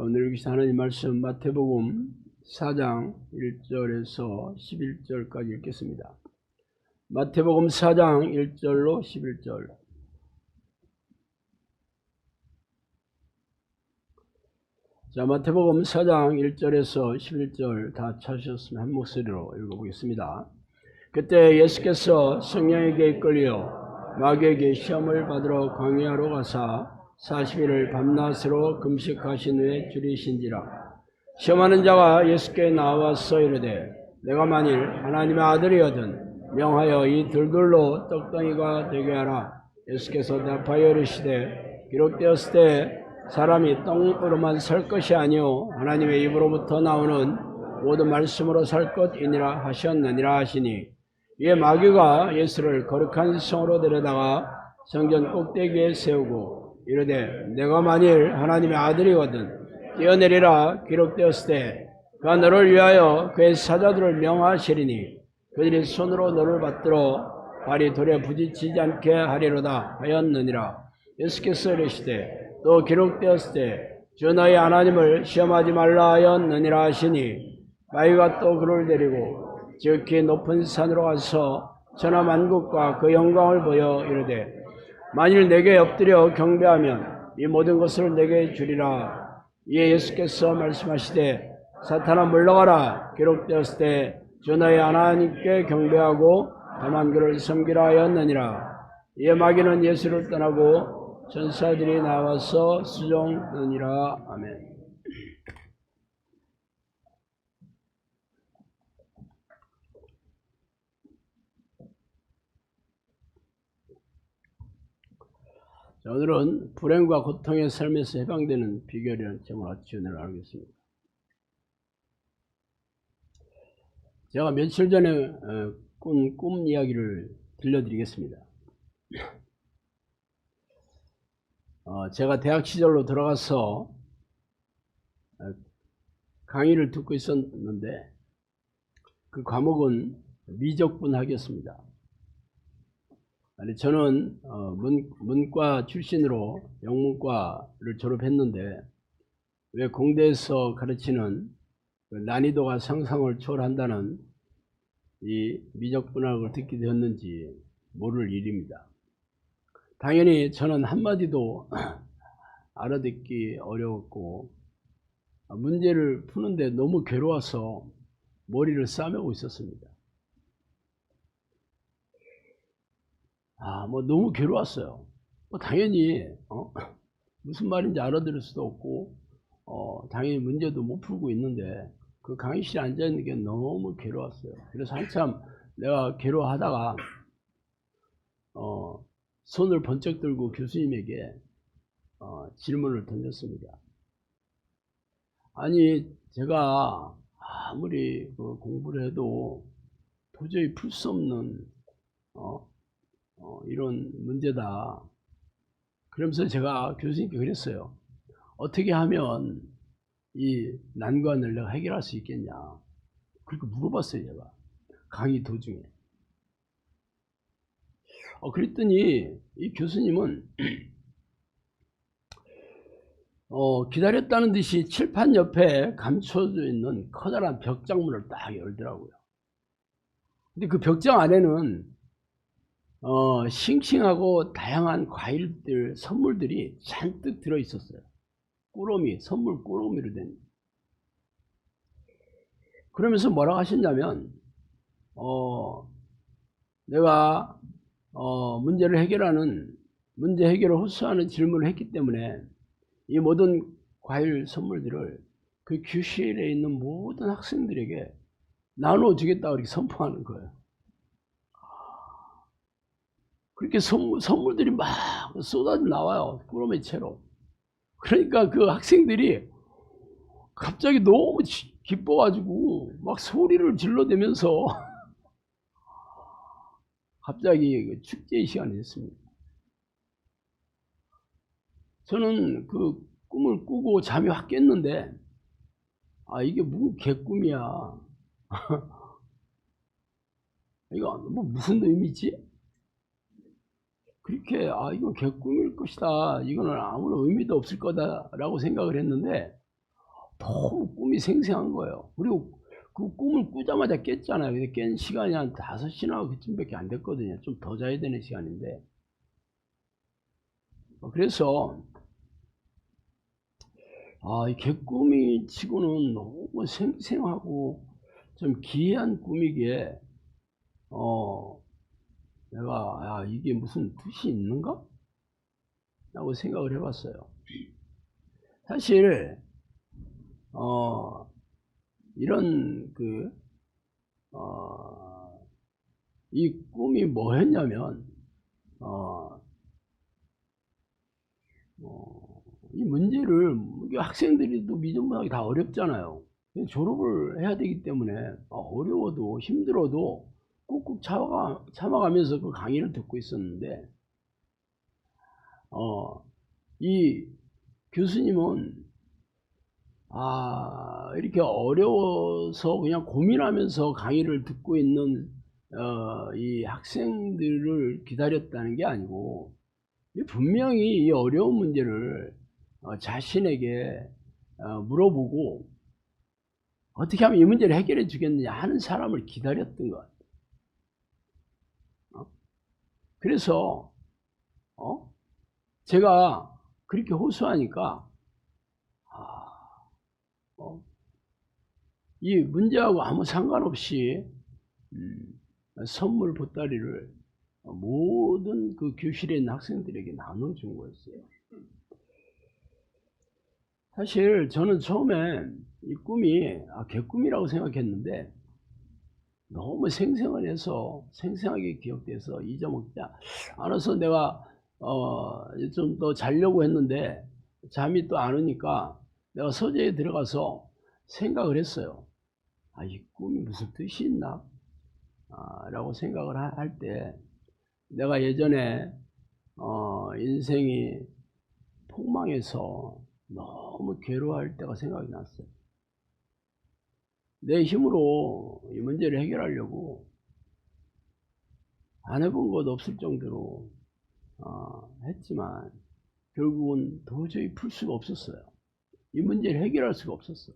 오늘 여기서 하나님 말씀 마태복음 4장 1절에서 11절까지 읽겠습니다. 마태복음 4장 1절로 11절. 자, 마태복음 4장 1절에서 11절 다 찾으셨으면 한 목소리로 읽어보겠습니다. 그때 예수께서 성령에게 이끌려 마귀에게 시험을 받으러 광야로 가사 40일을 밤낮으로 금식하신 후에 줄이신지라. 시험하는 자가 예수께 나와서 이르되 내가 만일 하나님의 아들이거든 명하여 이 들들로 떡덩이가 되게 하라. 예수께서 대답하여 이르시되 기록되었을 때 사람이 떡으로만 살 것이 아니요 하나님의 입으로부터 나오는 모든 말씀으로 살 것이니라 하셨느니라 하시니, 이에 마귀가 예수를 거룩한 성으로 데려다가 성전 꼭대기에 세우고 이르되 내가 만일 하나님의 아들이거든 뛰어내리라. 기록되었을 때 그가 너를 위하여 그의 사자들을 명하시리니 그들이 손으로 너를 받들어 발이 돌에 부딪히지 않게 하리로다 하였느니라. 예수께서 이르시되 또 기록되었을 때 주 너희 하나님을 시험하지 말라 하였느니라 하시니, 마귀가 또 그를 데리고 지극히 높은 산으로 가서 천하만국과 그 영광을 보여 이르되 만일 내게 엎드려 경배하면 이 모든 것을 내게 주리라. 이에 예수께서 말씀하시되 사탄아 물러가라. 기록되었을 때 주 너희 하나님께 경배하고 다만 그를 섬기라 하였느니라. 이에 마귀는 예수를 떠나고 전사들이 나와서 수종하니라. 아멘. 자, 오늘은 불행과 고통의 삶에서 해방되는 비결이라는 제목으로 지원을 하겠습니다. 제가 며칠 전에 꾼 꿈 이야기를 들려드리겠습니다. 제가 대학 시절로 들어가서 강의를 듣고 있었는데 그 과목은 미적분학이었습니다. 저는 문과 출신으로 영문과를 졸업했는데 왜 공대에서 가르치는 난이도가 상상을 초월한다는 이 미적분학을 듣게 되었는지 모를 일입니다. 당연히 저는 한마디도 알아듣기 어려웠고 문제를 푸는데 너무 괴로워서 머리를 싸매고 있었습니다. 너무 괴로웠어요. 당연히 무슨 말인지 알아들을 수도 없고 당연히 문제도 못 풀고 있는데 그 강의실에 앉아있는 게 너무 괴로웠어요. 그래서 한참 내가 괴로워하다가 손을 번쩍 들고 교수님에게 질문을 던졌습니다. 아니, 제가 아무리 공부를 해도 도저히 풀 수 없는 이런 문제다. 그러면서 제가 교수님께 그랬어요. 어떻게 하면 이 난관을 내가 해결할 수 있겠냐. 그렇게 물어봤어요, 제가. 강의 도중에. 그랬더니 이 교수님은 기다렸다는 듯이 칠판 옆에 감춰져 있는 커다란 벽장문을 딱 열더라고요. 근데 그 벽장 안에는 싱싱하고 다양한 과일들, 선물들이 잔뜩 들어 있었어요. 꾸러미, 선물 꾸러미로 된. 그러면서 뭐라고 하셨냐면 내가 문제를 해결하는 문제 해결을 호소하는 질문을 했기 때문에 이 모든 과일 선물들을 그 교실에 있는 모든 학생들에게 나눠주겠다고 이렇게 선포하는 거예요. 그렇게 선물들이 막 쏟아져 나와요. 꾸러미 채로. 그러니까 그 학생들이 갑자기 너무 기뻐가지고 막 소리를 질러대면서 갑자기 축제의 시간이 됐습니다. 저는 그 꿈을 꾸고 잠이 확 깼는데, 이게 무슨 개꿈이야. 이거 뭐 무슨 의미지? 그렇게 이건 개꿈일 것이다. 이거는 아무런 의미도 없을 거다라고 생각을 했는데 너무 꿈이 생생한 거예요. 그리고 그 꿈을 꾸자마자 깼잖아요. 근데 깬 시간이 한 5시나 그쯤밖에 안 됐거든요. 좀 더 자야 되는 시간인데. 그래서 이 개꿈이 치고는 너무 생생하고 좀 기이한 꿈이기에 내가 이게 무슨 뜻이 있는가? 라고 생각을 해봤어요. 사실 이런 이 꿈이 뭐였냐면 이 문제를 학생들이 또 미전문학이 다 어렵잖아요. 졸업을 해야 되기 때문에 어려워도 힘들어도 꾹꾹 참아가면서 그 강의를 듣고 있었는데 이 교수님은 이렇게 어려워서 그냥 고민하면서 강의를 듣고 있는 이 학생들을 기다렸다는 게 아니고 분명히 이 어려운 문제를 자신에게 물어보고 어떻게 하면 이 문제를 해결해 주겠느냐 하는 사람을 기다렸던 것 같아요. 그래서 제가 그렇게 호소하니까 이 문제하고 아무 상관없이 선물 보따리를 모든 그 교실에 있는 학생들에게 나눠준 거였어요. 사실 저는 처음에 이 꿈이 개꿈이라고 생각했는데 너무 생생해서 생생하게 기억돼서 잊어먹지 않아서 내가 좀 더 자려고 했는데 잠이 또 안 오니까 내가 서재에 들어가서 생각을 했어요. 이 꿈이 무슨 뜻이 있나? 라고 생각을 할 때 내가 예전에 인생이 폭망해서 너무 괴로워할 때가 생각이 났어요. 내 힘으로 이 문제를 해결하려고 안 해본 것 없을 정도로 했지만 결국은 도저히 풀 수가 없었어요. 이 문제를 해결할 수가 없었어.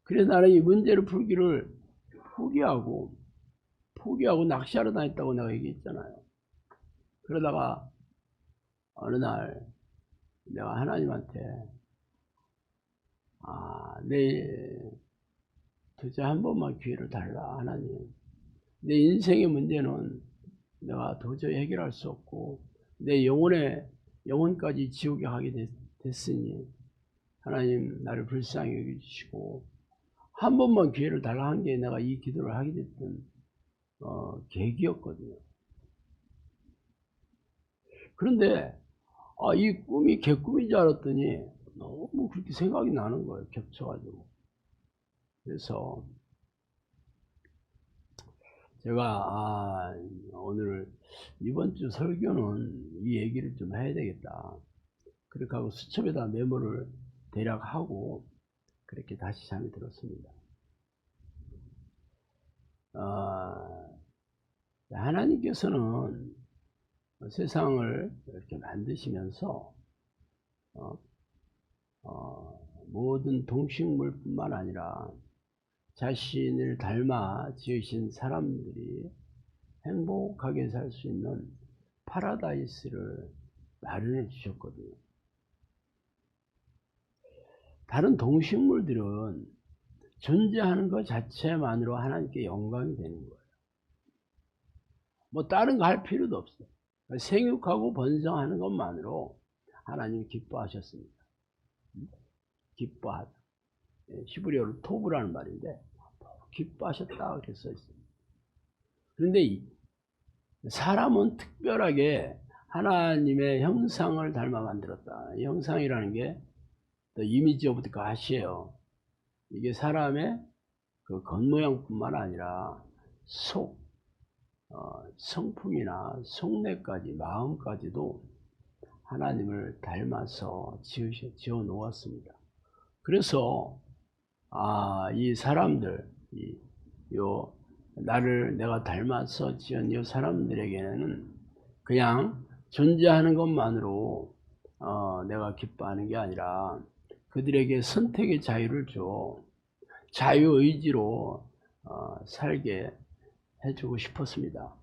그래서 나는 이 문제를 풀기를 포기하고 낚시하러 다녔다고 내가 얘기했잖아요. 그러다가 어느 날 내가 하나님한테 내 도저히 한 번만 기회를 달라. 하나님, 내 인생의 문제는 내가 도저히 해결할 수 없고 내 영혼까지 지옥에 가게 됐으니 하나님 나를 불쌍히 여기시고 한 번만 기회를 달라 한 게 내가 이 기도를 하게 됐던 계기였거든요. 그런데 이 꿈이 개꿈인 줄 알았더니 너무 그렇게 생각이 나는 거예요. 겹쳐가지고. 그래서 제가 오늘 이번 주 설교는 이 얘기를 좀 해야 되겠다. 그렇게 하고 수첩에다 메모를 대략 하고 그렇게 다시 잠이 들었습니다. 하나님께서는 세상을 이렇게 만드시면서 모든 동식물뿐만 아니라 자신을 닮아 지으신 사람들이 행복하게 살 수 있는 파라다이스를 마련해 주셨거든요. 다른 동식물들은 존재하는 것 자체만으로 하나님께 영광이 되는 거예요. 뭐 다른 거 할 필요도 없어요. 생육하고 번성하는 것만으로 하나님이 기뻐하셨습니다. 기뻐하다. 히브리어로 토브라는 말인데 기뻐하셨다 이렇게 써 있습니다. 그런데 사람은 특별하게 하나님의 형상을 닮아 만들었다. 형상이라는 게 또 이미지 오브 더 갓이에요. 이게 사람의 그 겉모양뿐만 아니라 성품이나 속내까지 마음까지도 하나님을 닮아서 지어 놓았습니다. 그래서 이 사람들 나를 내가 닮아서 지은 이 사람들에게는 그냥 존재하는 것만으로 내가 기뻐하는 게 아니라 그들에게 선택의 자유를 줘 자유의지로 살게 해주고 싶었습니다.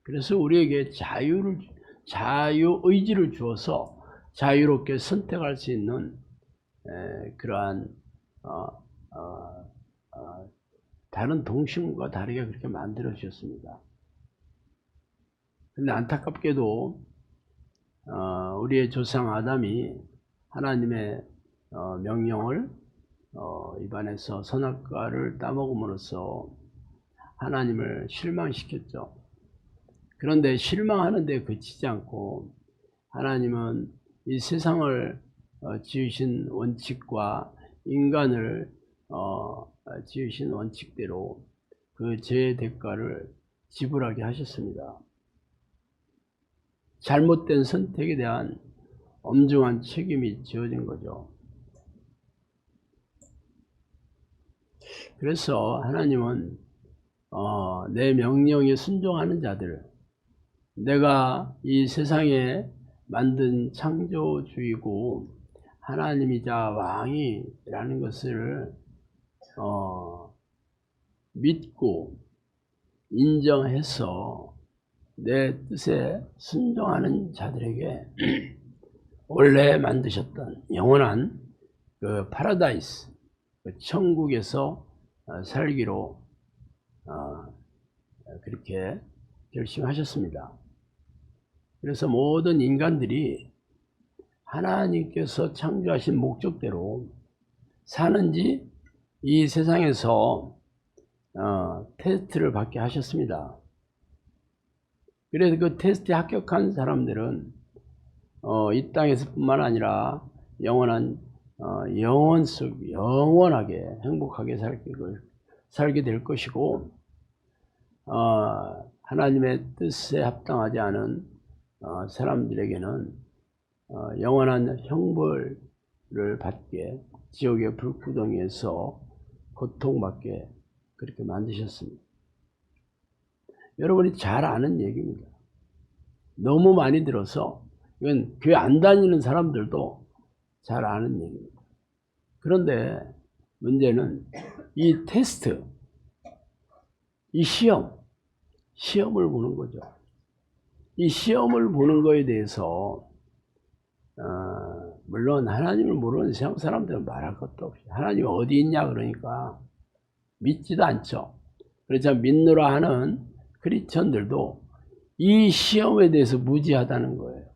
그래서 우리에게 자유의지를 주어서 자유롭게 선택할 수 있는 그러한 다른 동식물과 다르게 그렇게 만들어 주셨습니다. 근데 안타깝게도 우리의 조상 아담이 하나님의 명령을 입안에서 선악과를 따먹음으로써 하나님을 실망시켰죠. 그런데 실망하는 데 그치지 않고 하나님은 이 세상을 지으신 원칙과 인간을 지으신 원칙대로 그 죄의 대가를 지불하게 하셨습니다. 잘못된 선택에 대한 엄중한 책임이 지어진 거죠. 그래서 하나님은 내 명령에 순종하는 자들, 내가 이 세상에 만든 창조주이고 하나님이자 왕이라는 것을 믿고 인정해서 내 뜻에 순종하는 자들에게 원래 만드셨던 영원한 그 파라다이스, 그 천국에서 살기로 그렇게 결심하셨습니다. 그래서 모든 인간들이 하나님께서 창조하신 목적대로 사는지 이 세상에서 테스트를 받게 하셨습니다. 그래서 그 테스트에 합격한 사람들은 이 땅에서 뿐만 아니라 영원한 영원하게 행복하게 살게 될 것이고 하나님의 뜻에 합당하지 않은 사람들에게는 영원한 형벌을 받게 지옥의 불구덩이에서 고통받게 그렇게 만드셨습니다. 여러분이 잘 아는 얘기입니다. 너무 많이 들어서 이건 교회 안 다니는 사람들도 잘 아는 얘기입니다. 그런데 문제는 이 테스트, 이 시험을 보는 거죠. 이 시험을 보는 거에 대해서 물론 하나님을 모르는 세상 사람들은 말할 것도 없이 하나님 어디 있냐 그러니까 믿지도 않죠. 그래서 믿노라 하는 크리스천들도 이 시험에 대해서 무지하다는 거예요.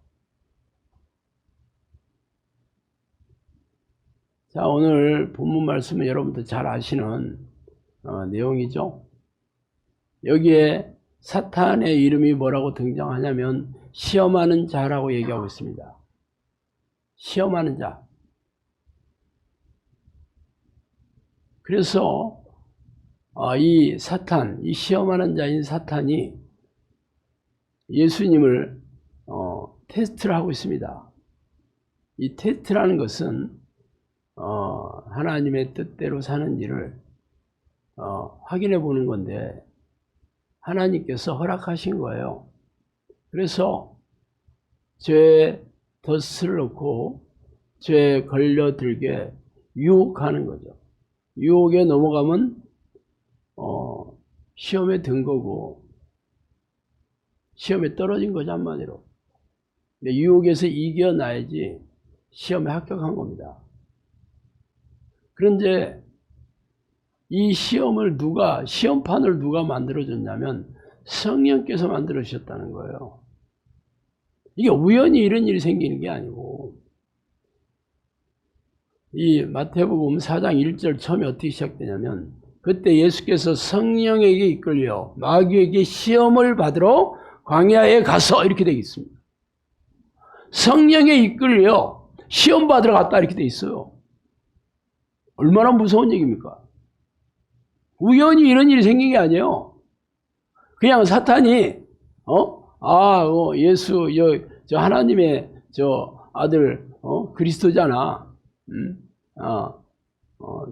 자, 오늘 본문 말씀은 여러분도 잘 아시는 내용이죠. 여기에 사탄의 이름이 뭐라고 등장하냐면 시험하는 자라고 얘기하고 있습니다. 시험하는 자. 그래서 이 사탄, 이 시험하는 자인 사탄이 예수님을 테스트를 하고 있습니다. 이 테스트라는 것은 하나님의 뜻대로 사는지를 확인해 보는 건데 하나님께서 허락하신 거예요. 그래서 죄에 덫을 놓고 죄에 걸려들게 유혹하는 거죠. 유혹에 넘어가면 시험에 든 거고 시험에 떨어진 거죠, 한마디로. 근데 유혹에서 이겨나야지 시험에 합격한 겁니다. 그런데 이 시험판을 누가 만들어줬냐면 성령께서 만들어 주셨다는 거예요. 이게 우연히 이런 일이 생기는 게 아니고, 이 마태복음 4장 1절 처음에 어떻게 시작되냐면, 그때 예수께서 성령에게 이끌려 마귀에게 시험을 받으러 광야에 가서, 이렇게 되어 있습니다. 성령에 이끌려 시험 받으러 갔다, 이렇게 되어 있어요. 얼마나 무서운 얘기입니까? 우연히 이런 일이 생긴 게 아니에요. 그냥 사탄이 예수 저 하나님의 저 아들 그리스도잖아.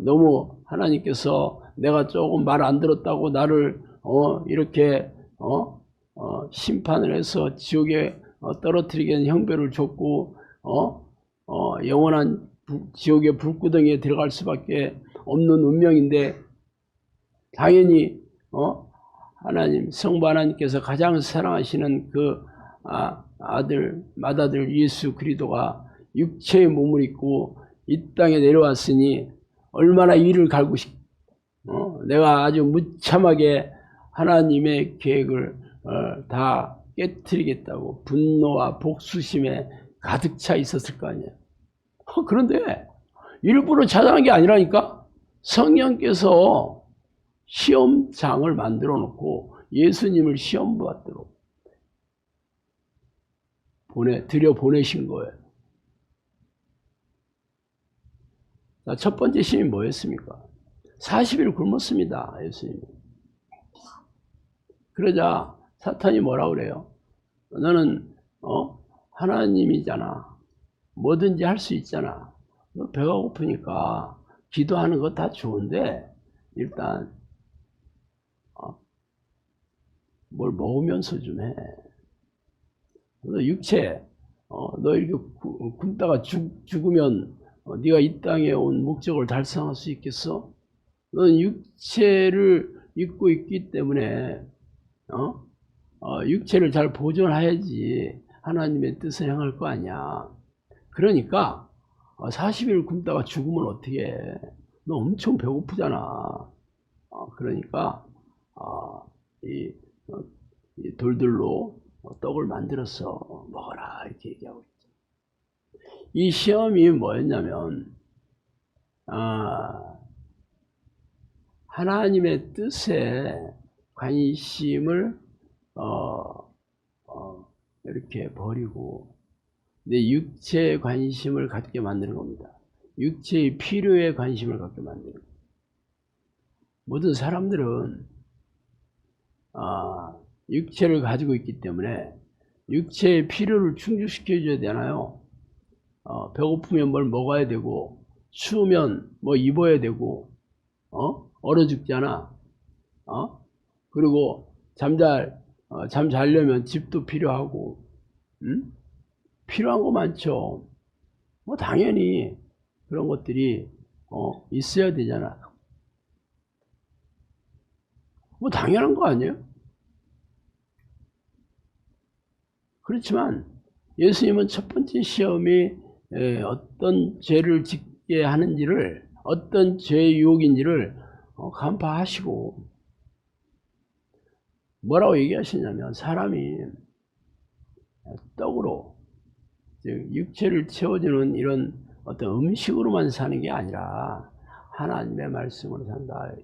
너무 하나님께서 내가 조금 말 안 들었다고 나를 이렇게 심판을 해서 지옥에 떨어뜨리게 형벌을 줬고 영원한 지옥의 불구덩이에 들어갈 수밖에 없는 운명인데, 당연히 하나님 성부 하나님께서 가장 사랑하시는 그 아들 맏아들 예수 그리스도가 육체의 몸을 입고 이 땅에 내려왔으니 얼마나 이를 갈고 내가 아주 무참하게 하나님의 계획을 다 깨트리겠다고 분노와 복수심에 가득 차 있었을 거 아니에요. 그런데 일부러 찾아간 게 아니라니까. 성령께서 시험장을 만들어 놓고 예수님을 시험 받도록 들여보내신 거예요. 자, 첫 번째 시험이 뭐였습니까? 40일 굶었습니다, 예수님이. 그러자 사탄이 뭐라고 그래요? 너는 하나님이잖아. 뭐든지 할 수 있잖아. 너 배가 고프니까 기도하는 거 다 좋은데 일단 뭘 먹으면서 좀 해. 너 육체 너 이렇게 굶다가 죽으면 네가 이 땅에 온 목적을 달성할 수 있겠어? 너는 육체를 입고 있기 때문에 육체를 잘 보존해야지 하나님의 뜻을 행할 거 아니야. 그러니까 40일 굶다가 죽으면 어떻게 해? 너 엄청 배고프잖아. 그러니까 이 돌들로 떡을 만들어서 먹어라, 이렇게 얘기하고 있죠. 이 시험이 뭐였냐면 하나님의 뜻에 관심을 이렇게 버리고 내 육체에 관심을 갖게 만드는 겁니다. 육체의 필요에 관심을 갖게 만드는 겁니다. 모든 사람들은 육체를 가지고 있기 때문에 육체의 필요를 충족시켜줘야 되나요? 배고프면 뭘 먹어야 되고, 추우면 뭐 입어야 되고, 얼어 죽잖아. 그리고 잠 자려면 집도 필요하고, 필요한 거 많죠. 뭐 당연히 그런 것들이 있어야 되잖아. 뭐 당연한 거 아니에요? 그렇지만 예수님은 첫 번째 시험이 어떤 죄를 짓게 하는지를, 어떤 죄의 유혹인지를 간파하시고 뭐라고 얘기하시냐면, 사람이 떡으로, 즉 육체를 채워주는 이런 어떤 음식으로만 사는 게 아니라 하나님의 말씀으로 산다.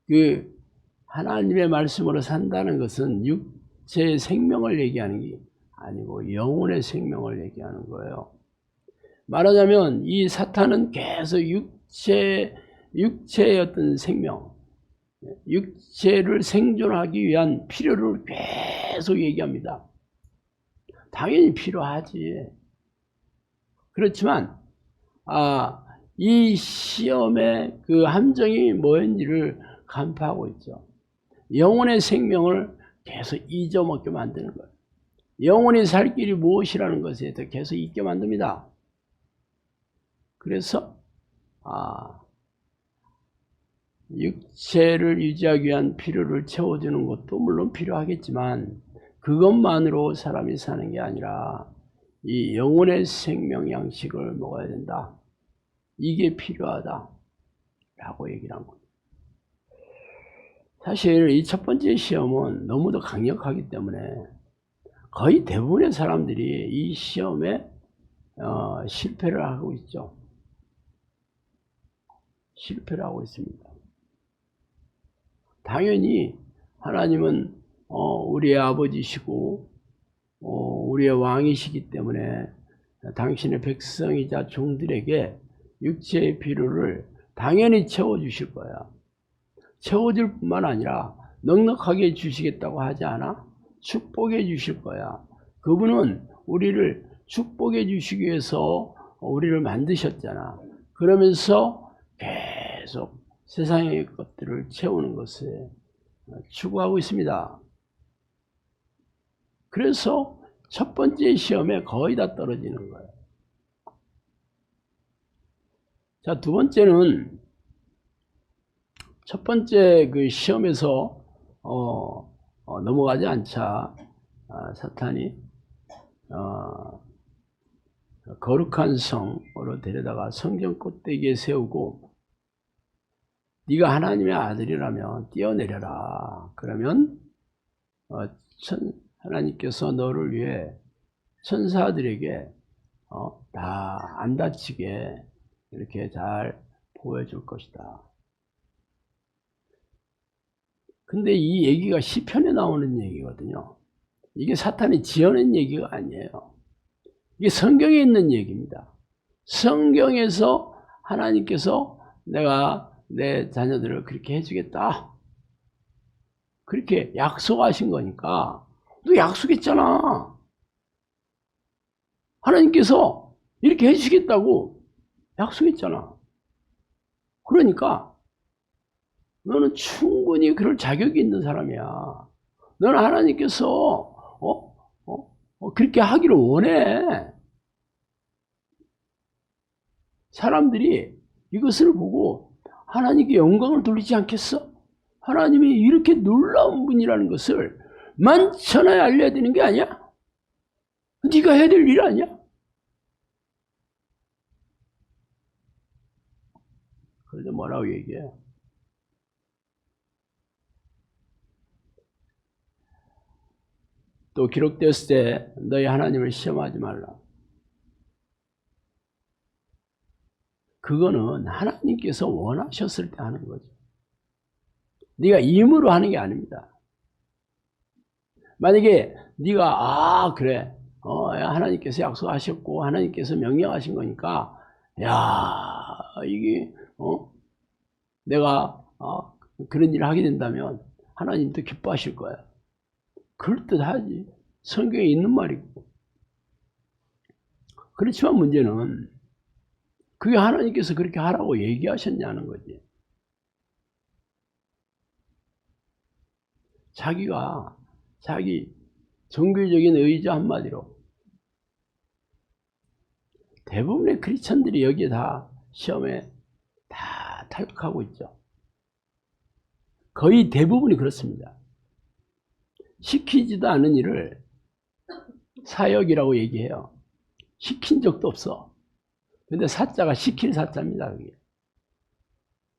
그 하나님의 말씀으로 산다는 것은 육체의 생명을 얘기하는 게 아니고 영혼의 생명을 얘기하는 거예요. 말하자면 이 사탄은 계속 육체의 어떤 생명, 육체를 생존하기 위한 필요를 계속 얘기합니다. 당연히 필요하지. 그렇지만 이 시험의 그 함정이 뭐였는지를 간파하고 있죠. 영혼의 생명을 계속 잊어먹게 만드는 거예요. 영혼이 살 길이 무엇이라는 것에 대해서 계속 잊게 만듭니다. 그래서 육체를 유지하기 위한 필요를 채워주는 것도 물론 필요하겠지만 그것만으로 사람이 사는 게 아니라 이 영혼의 생명 양식을 먹어야 된다. 이게 필요하다 라고 얘기를 한 겁니다. 사실 이 첫 번째 시험은 너무도 강력하기 때문에 거의 대부분의 사람들이 이 시험에 실패를 하고 있죠. 실패를 하고 있습니다. 당연히 하나님은 우리의 아버지시고 우리의 왕이시기 때문에 당신의 백성이자 종들에게 육체의 필요를 당연히 채워주실 거야. 채워줄 뿐만 아니라 넉넉하게 주시겠다고 하지 않아? 축복해 주실 거야. 그분은 우리를 축복해 주시기 위해서 우리를 만드셨잖아. 그러면서 계속 세상의 것들을 채우는 것을 추구하고 있습니다. 그래서 첫 번째 시험에 거의 다 떨어지는 거예요. 자, 두 번째는 첫 번째 그 시험에서 넘어가지 않자 사탄이 거룩한 성으로 데려다가 성전 꼭대기에 세우고 네가 하나님의 아들이라면 뛰어내려라. 그러면 하나님께서 너를 위해 천사들에게 다 안 다치게 이렇게 잘 보여줄 것이다. 근데 이 얘기가 시편에 나오는 얘기거든요. 이게 사탄이 지어낸 얘기가 아니에요. 이게 성경에 있는 얘기입니다. 성경에서 하나님께서 내가 내 자녀들을 그렇게 해주겠다. 그렇게 약속하신 거니까 너 약속했잖아. 하나님께서 이렇게 해주시겠다고 약속했잖아. 그러니까 너는 충분히 그럴 자격이 있는 사람이야. 너는 하나님께서 그렇게 하기를 원해. 사람들이 이것을 보고 하나님께 영광을 돌리지 않겠어? 하나님이 이렇게 놀라운 분이라는 것을 만천하에 알려야 되는 게 아니야? 네가 해야 될 일 아니야? 그래서 뭐라고 얘기해? 또 기록되었을 때 너희 하나님을 시험하지 말라. 그거는 하나님께서 원하셨을 때 하는 거죠. 네가 임으로 하는 게 아닙니다. 만약에 네가 그래 하나님께서 약속하셨고 하나님께서 명령하신 거니까 이게 내가 그런 일을 하게 된다면 하나님도 기뻐하실 거야. 그럴듯하지. 성경에 있는 말이고. 그렇지만 문제는 그게 하나님께서 그렇게 하라고 얘기하셨냐는 거지. 자기 종교적인 의지 한마디로 대부분의 크리스천들이 여기에 다 시험에 다 탈락하고 있죠. 거의 대부분이 그렇습니다. 시키지도 않은 일을 사역이라고 얘기해요. 시킨 적도 없어. 근데 사자가 시킬 사자입니다. 그게.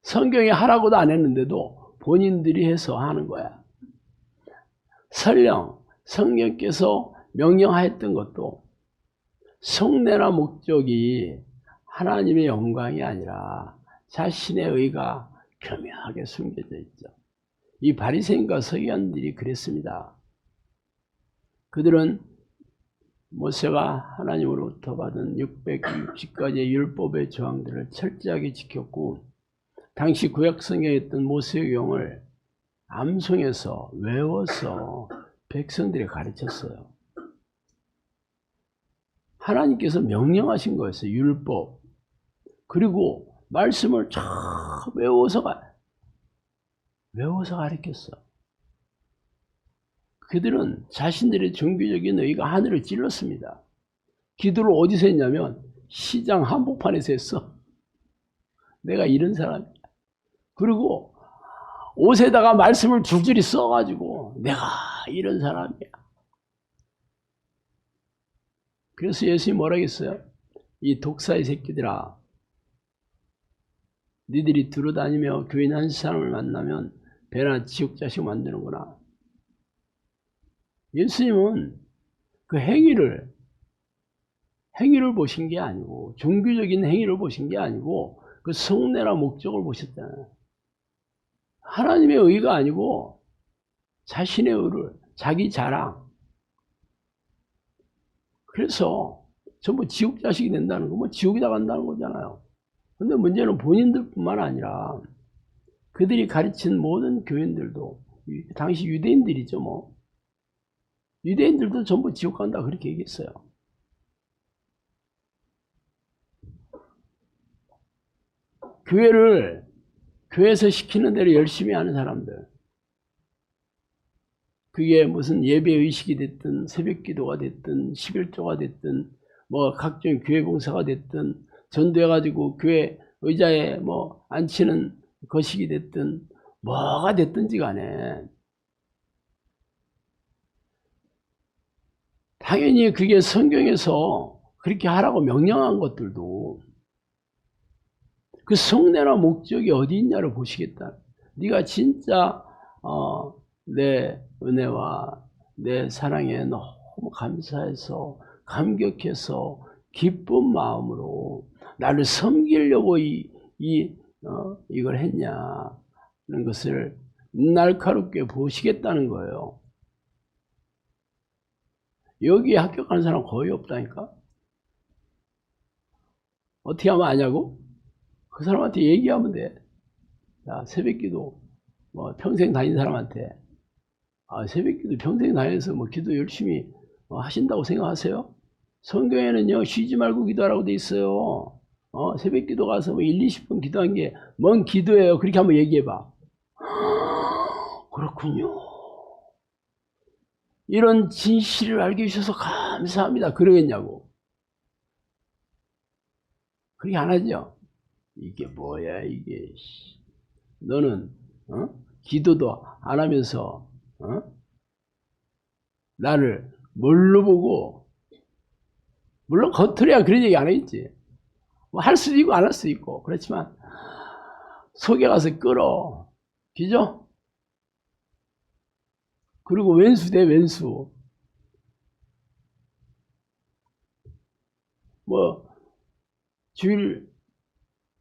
성경에 하라고도 안 했는데도 본인들이 해서 하는 거야. 설령 성령께서 명령하였던 것도 속내나 목적이 하나님의 영광이 아니라 자신의 의가 교묘하게 숨겨져 있죠. 이 바리새인과 서기관들이 그랬습니다. 그들은 모세가 하나님으로부터 받은 660가지의 율법의 조항들을 철저하게 지켰고 당시 구약성경에 있던 모세경을 암송해서 외워서 백성들이 가르쳤어요. 하나님께서 명령하신 거였어요. 율법. 그리고 말씀을 쫙 외워서 가르쳤어. 그들은 자신들의 종교적인 의가 하늘을 찔렀습니다. 기도를 어디서 했냐면 시장 한복판에서 했어. 내가 이런 사람이야. 그리고 옷에다가 말씀을 줄줄이 써가지고 내가 이런 사람이야. 그래서 예수님이 뭐라고 했어요? 이 독사의 새끼들아, 니들이 두루다니며 교인 한 사람을 만나면 배나 지옥 자식 만드는구나. 예수님은 그 행위를 보신 게 아니고, 종교적인 행위를 보신 게 아니고, 그 성례나 목적을 보셨잖아요. 하나님의 의가 아니고, 자신의 의를, 자기 자랑. 그래서 전부 지옥 자식이 된다는 거, 뭐 지옥이다 간다는 거잖아요. 근데 문제는 본인들뿐만 아니라 그들이 가르친 모든 교인들도, 당시 유대인들이죠, 뭐. 유대인들도 전부 지옥 간다 그렇게 얘기했어요. 교회에서 시키는 대로 열심히 하는 사람들, 그게 무슨 예배 의식이 됐든 새벽 기도가 됐든 11조가 됐든 뭐 각종 교회 봉사가 됐든 전도해가지고 교회 의자에 뭐 앉히는 거식이 됐든 뭐가 됐든지 간에 당연히 그게 성경에서 그렇게 하라고 명령한 것들도 그 성례나 목적이 어디 있냐를 보시겠다. 네가 진짜 내 은혜와 내 사랑에 너무 감사해서 감격해서 기쁜 마음으로 나를 섬기려고 이걸 했냐는 것을 날카롭게 보시겠다는 거예요. 여기에 합격하는 사람 거의 없다니까. 어떻게 하면 아냐고? 그 사람한테 얘기하면 돼. 자, 새벽기도 뭐 평생 다닌 사람한테, 새벽기도 평생 다녀서 뭐 기도 열심히 하신다고 생각하세요? 성경에는요, 쉬지 말고 기도하라고 돼 있어요. 새벽기도 가서 뭐 1, 20분 기도한 게 뭔 기도예요? 그렇게 한번 얘기해봐. 그렇군요. 이런 진실을 알게 해주셔서 감사합니다. 그러겠냐고. 그렇게 안 하죠. 이게 뭐야, 이게. 너는, 기도도 안 하면서, 나를 뭘로 보고, 물론 겉으로야 그런 얘기 안 했지. 뭐 할 수도 있고 안 할 수도 있고. 그렇지만, 속에 가서 끌어. 그죠? 그리고 왼수 대 왼수. 뭐, 주일,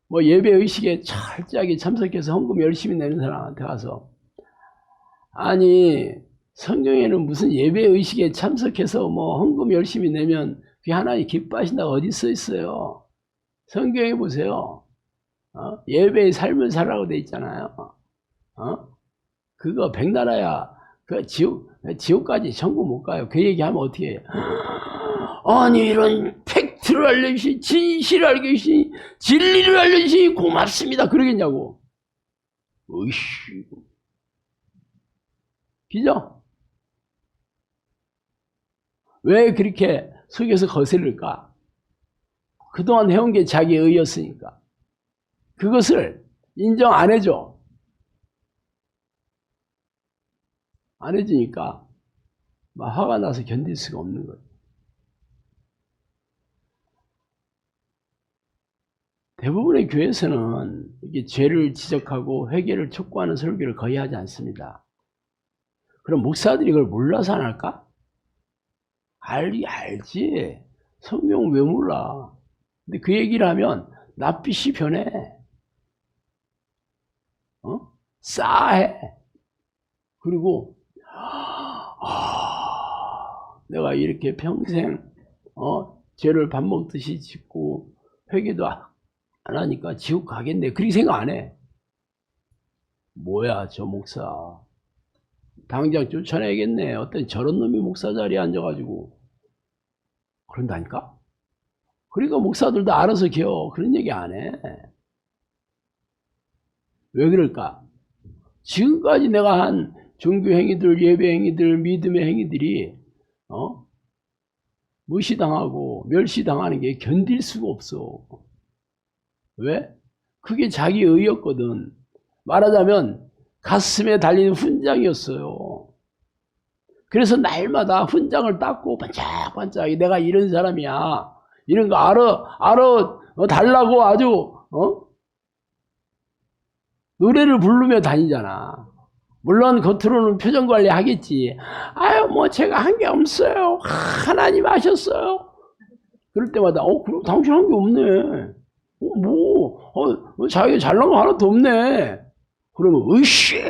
뭐 예배 의식에 철저하게 참석해서 헌금 열심히 내는 사람한테 가서, 아니, 성경에는 무슨 예배 의식에 참석해서 뭐 헌금 열심히 내면 그게 하나님 기뻐하신다고 어디 써 있어요? 성경에 보세요. 예배의 삶을 살라고 돼 있잖아요. 그거 백나라야. 그 지옥까지 천국 못 가요. 그 얘기하면 어떻게 해요? 아니, 이런 팩트를 알려주시, 진실을 알려주시, 진리를 알려주시, 고맙습니다. 그러겠냐고. 으이씨. 그죠? 왜 그렇게 속에서 거슬릴까? 그동안 해온 게 자기의 의였으니까. 그것을 인정 안 해줘. 안 해주니까 막 화가 나서 견딜 수가 없는 거예요. 대부분의 교회에서는 이게 죄를 지적하고 회개를 촉구하는 설교를 거의 하지 않습니다. 그럼 목사들이 그걸 몰라서 안 할까? 알지. 성경 왜 몰라? 근데 그 얘기를 하면 낯빛이 변해. 싸해. 그리고 내가 이렇게 평생 죄를 밥 먹듯이 짓고 회개도 안 하니까 지옥 가겠네. 그렇게 생각 안 해. 뭐야 저 목사. 당장 쫓아내야겠네. 어떤 저런 놈이 목사 자리에 앉아가지고. 그런다니까? 그러니까 목사들도 알아서 기어. 그런 얘기 안 해. 왜 그럴까? 지금까지 내가 한 종교 행위들, 예배 행위들, 믿음의 행위들이 무시당하고 멸시당하는 게 견딜 수가 없어. 왜? 그게 자기 의였거든. 말하자면 가슴에 달린 훈장이었어요. 그래서 날마다 훈장을 닦고 반짝반짝 내가 이런 사람이야. 이런 거 알아 달라고 아주 노래를 부르며 다니잖아. 물론 겉으로는 표정 관리 하겠지. 아유, 뭐 제가 한 게 없어요. 하나님 하셨어요. 그럴 때마다, 그럼 당신 한 게 없네. 자기가 잘난 거 하나도 없네. 그러면, 으씨!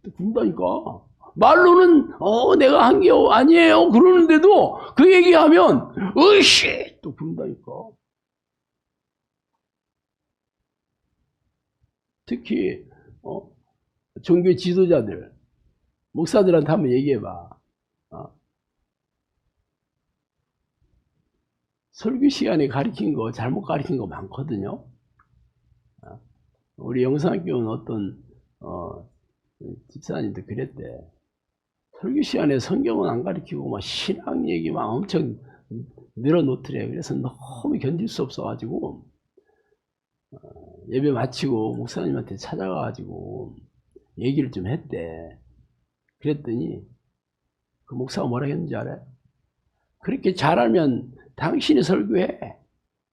또 군다니까. 말로는, 내가 한 게 아니에요. 그러는데도 그 얘기하면, 으씨! 또 군다니까. 특히, 종교 지도자들, 목사들한테 한번 얘기해봐. 설교 시간에 가르친 거, 잘못 가르친 거 많거든요. 우리 영상교원 어떤, 집사님도 그랬대. 설교 시간에 성경은 안 가르치고, 막 신앙 얘기만 엄청 늘어놓더래. 그래서 너무 견딜 수 없어가지고, 예배 마치고 목사님한테 찾아가가지고, 얘기를 좀 했대. 그랬더니, 그 목사가 뭐라 했는지 알아요? 그렇게 잘하면 당신이 설교해.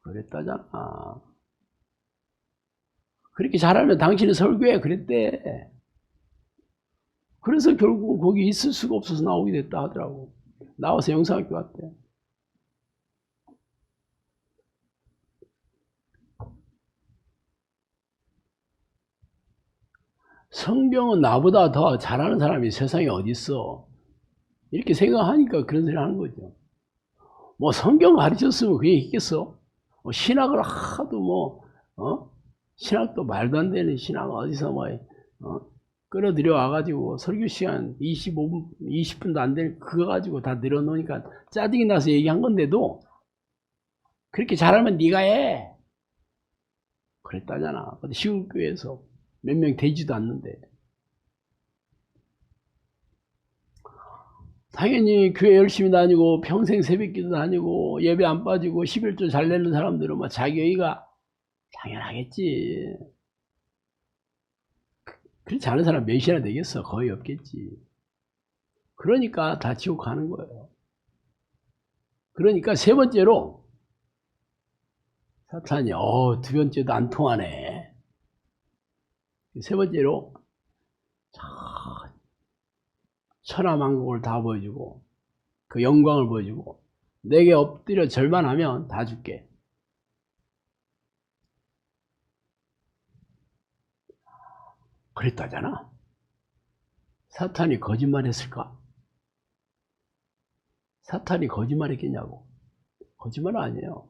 그랬다잖아. 그렇게 잘하면 당신이 설교해. 그랬대. 그래서 결국 거기 있을 수가 없어서 나오게 됐다 하더라고. 나와서 영상학교 왔대. 성경은 나보다 더 잘하는 사람이 세상에 어디 있어. 이렇게 생각하니까 그런 소리 하는 거죠. 뭐 성경 가르쳤으면 그게 있겠어? 신학을 하도 신학도 말도 안 되는 신학 어디서 끌어들여 와가지고 설교 시간 25분, 20분도 안 되는 그거 가지고 다 늘어놓으니까 짜증이 나서 얘기한 건데도 그렇게 잘하면 네가 해. 그랬다잖아. 시골 교회에서 몇 명 되지도 않는데. 당연히 교회 열심히 다니고 평생 새벽기도 다니고 예배 안 빠지고 11조 잘 내는 사람들은 자기가 당연하겠지. 그렇지 않은 사람 몇이나 되겠어? 거의 없겠지. 그러니까 다 지옥 가는 거예요. 그러니까 세 번째로 사탄이 두 번째도 안 통하네. 세 번째로 천하만국을 다 보여주고 그 영광을 보여주고 내게 엎드려 절반하면 다 줄게. 그랬다잖아. 사탄이 거짓말했을까? 사탄이 거짓말했겠냐고. 거짓말은 아니에요.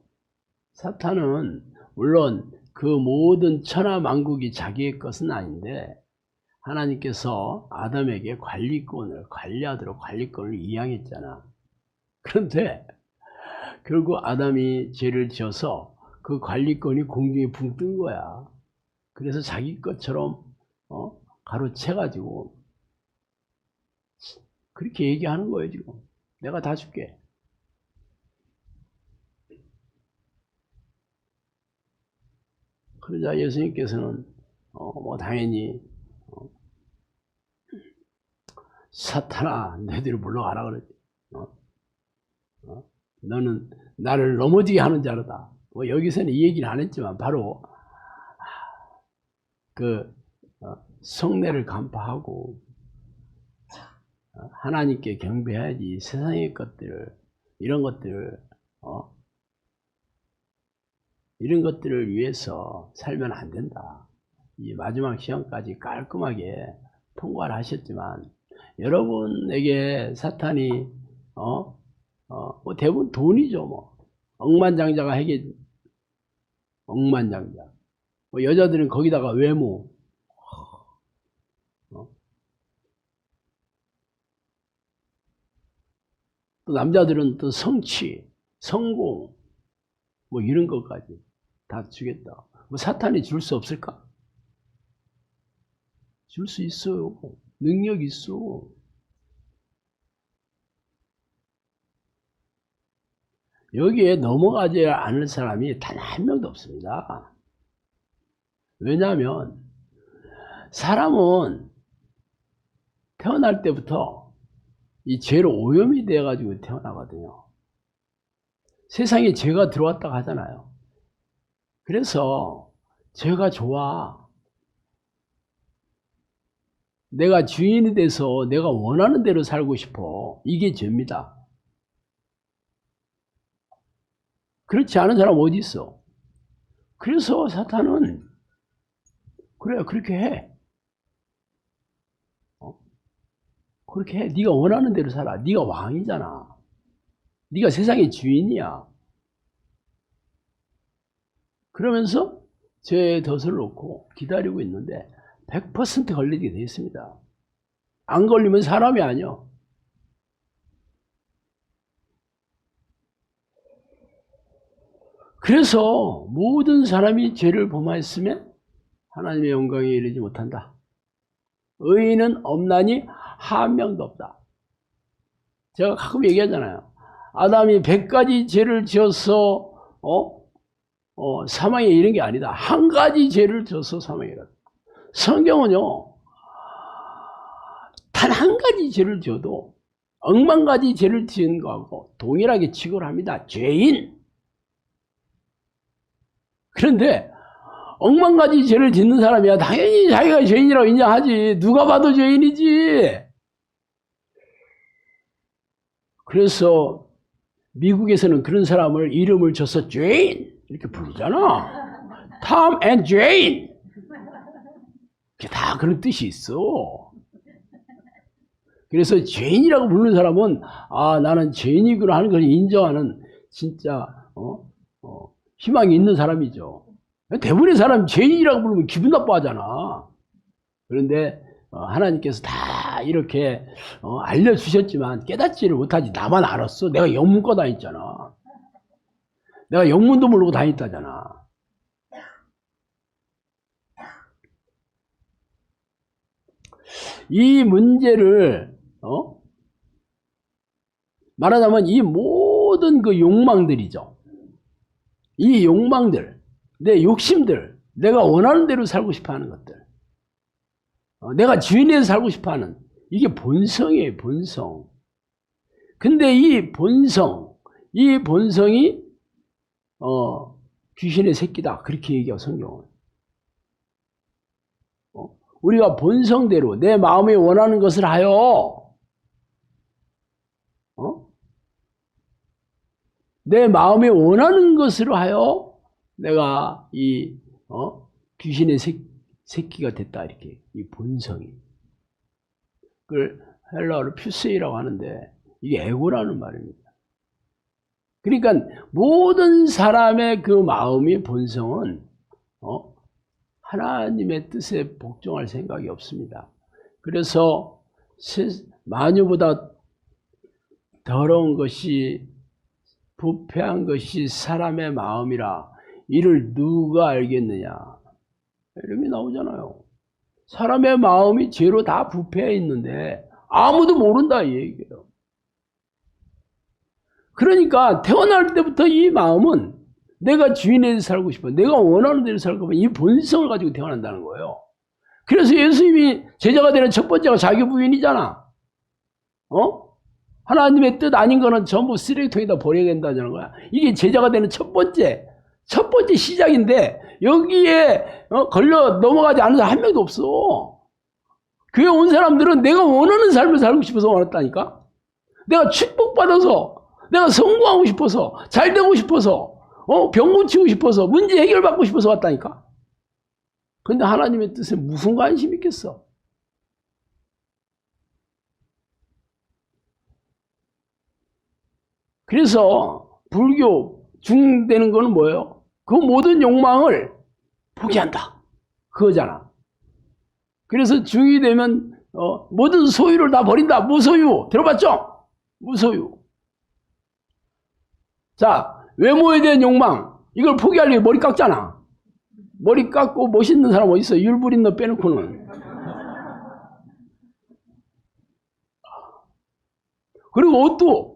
사탄은 물론 그 모든 천하만국이 자기의 것은 아닌데 하나님께서 아담에게 관리하도록 관리권을 이양했잖아. 그런데 결국 아담이 죄를 지어서 그 관리권이 공중에 붕 뜬 거야. 그래서 자기 것처럼 가로채가지고 그렇게 얘기하는 거예요. 지금 내가 다 줄게. 그러자 예수님께서는 당연히 사탄아 너희들이 물러가라 그러지. 너는 나를 넘어지게 하는 자로다. 여기서는 이 얘기는 안 했지만 바로 그 성례를 간파하고 하나님께 경배해야지. 세상의 것들을 이런 것들을 위해서 살면 안 된다. 이 마지막 시험까지 깔끔하게 통과를 하셨지만 여러분에게 사탄이 대부분 돈이죠. 억만장자가 해게 억만장자. 여자들은 거기다가 외모, 또 남자들은 또 성취, 성공, 이런 것까지 다 주겠다. 사탄이 줄 수 없을까? 줄 수 있어요. 능력 있어. 여기에 넘어가지 않을 사람이 단 한 명도 없습니다. 왜냐하면 사람은 태어날 때부터 이 죄로 오염이 되어가지고 태어나거든요. 세상에 죄가 들어왔다고 하잖아요. 그래서 죄가 좋아. 내가 주인이 돼서 내가 원하는 대로 살고 싶어. 이게 죄입니다. 그렇지 않은 사람 어디 있어? 그래서 사탄은 그래 그렇게 해. 그렇게 해. 네가 원하는 대로 살아. 네가 왕이잖아. 네가 세상의 주인이야. 그러면서 죄의 덫을 놓고 기다리고 있는데 100% 걸리게 돼 있습니다. 안 걸리면 사람이 아니야. 그래서 모든 사람이 죄를 범하였으면 하나님의 영광에 이르지 못한다. 의인은 없나니 한 명도 없다. 제가 가끔 얘기하잖아요. 아담이 100가지 죄를 지어서 사망에 이른 게 아니다. 한 가지 죄를 지어서 사망에 이르다. 성경은요, 단 한 가지 죄를 지어도 억만 가지 죄를 지은 거하고 동일하게 취급을 합니다. 죄인. 그런데 억만 가지 죄를 짓는 사람이야 당연히 자기가 죄인이라고 인정하지. 누가 봐도 죄인이지. 그래서 미국에서는 그런 사람을 이름을 줘서 죄인 이렇게 부르잖아. 톰 앤 죄인. 다 그런 뜻이 있어. 그래서 죄인이라고 부르는 사람은 나는 죄인이구나 하는 걸 인정하는 진짜 희망이 있는 사람이죠. 대부분의 사람 죄인이라고 부르면 기분 나빠하잖아. 그런데 하나님께서 다 이렇게 알려주셨지만 깨닫지를 못하지. 나만 알았어. 내가 영문과 다녔잖아. 내가 영문도 모르고 다녔다잖아. 이 문제를 말하자면 이 모든 그 욕망들이죠. 이 욕망들, 내 욕심들, 내가 원하는 대로 살고 싶어하는 것들, 내가 주인에서 살고 싶어하는 이게 본성이에요. 본성. 근데 이 본성이 귀신의 새끼다 그렇게 얘기하고 성경은. 우리가 본성대로 내 마음에 원하는 것을 하여 내 마음에 원하는 것으로 하여 내가 이 귀신의 새끼가 됐다 이렇게 이 본성이 그걸 헬라어로 퓨세이라고 하는데 이게 에고라는 말입니다. 그러니까 모든 사람의 그 마음의 본성은 하나님의 뜻에 복종할 생각이 없습니다. 그래서 만유보다 더러운 것이 부패한 것이 사람의 마음이라 이를 누가 알겠느냐 이름이 나오잖아요. 사람의 마음이 죄로 다 부패해 있는데 아무도 모른다 이 얘기예요. 그러니까 태어날 때부터 이 마음은 내가 주인에서 살고 싶어. 내가 원하는 대로 살고 싶어. 이 본성을 가지고 태어난다는 거예요. 그래서 예수님이 제자가 되는 첫 번째가 자기 부인이잖아. 하나님의 뜻 아닌 거는 전부 쓰레기통에다 버려야 된다는 거야. 이게 제자가 되는 첫 번째 시작인데 여기에 걸려 넘어가지 않은 사람 한 명도 없어. 교회 온 사람들은 내가 원하는 삶을 살고 싶어서 왔다니까. 내가 축복받아서 내가 성공하고 싶어서 잘 되고 싶어서 병 고치고 싶어서 문제 해결받고 싶어서 왔다니까. 근데 하나님의 뜻에 무슨 관심이 있겠어? 그래서 불교 중되는 거는 뭐예요? 그 모든 욕망을 포기한다. 그거잖아. 그래서 중이 되면 모든 소유를 다 버린다. 무소유. 들어봤죠? 무소유. 자, 외모에 대한 욕망. 이걸 포기하려고 머리 깎잖아. 머리 깎고 멋있는 사람 어디 있어? 율부린 너 빼놓고는. 그리고 옷도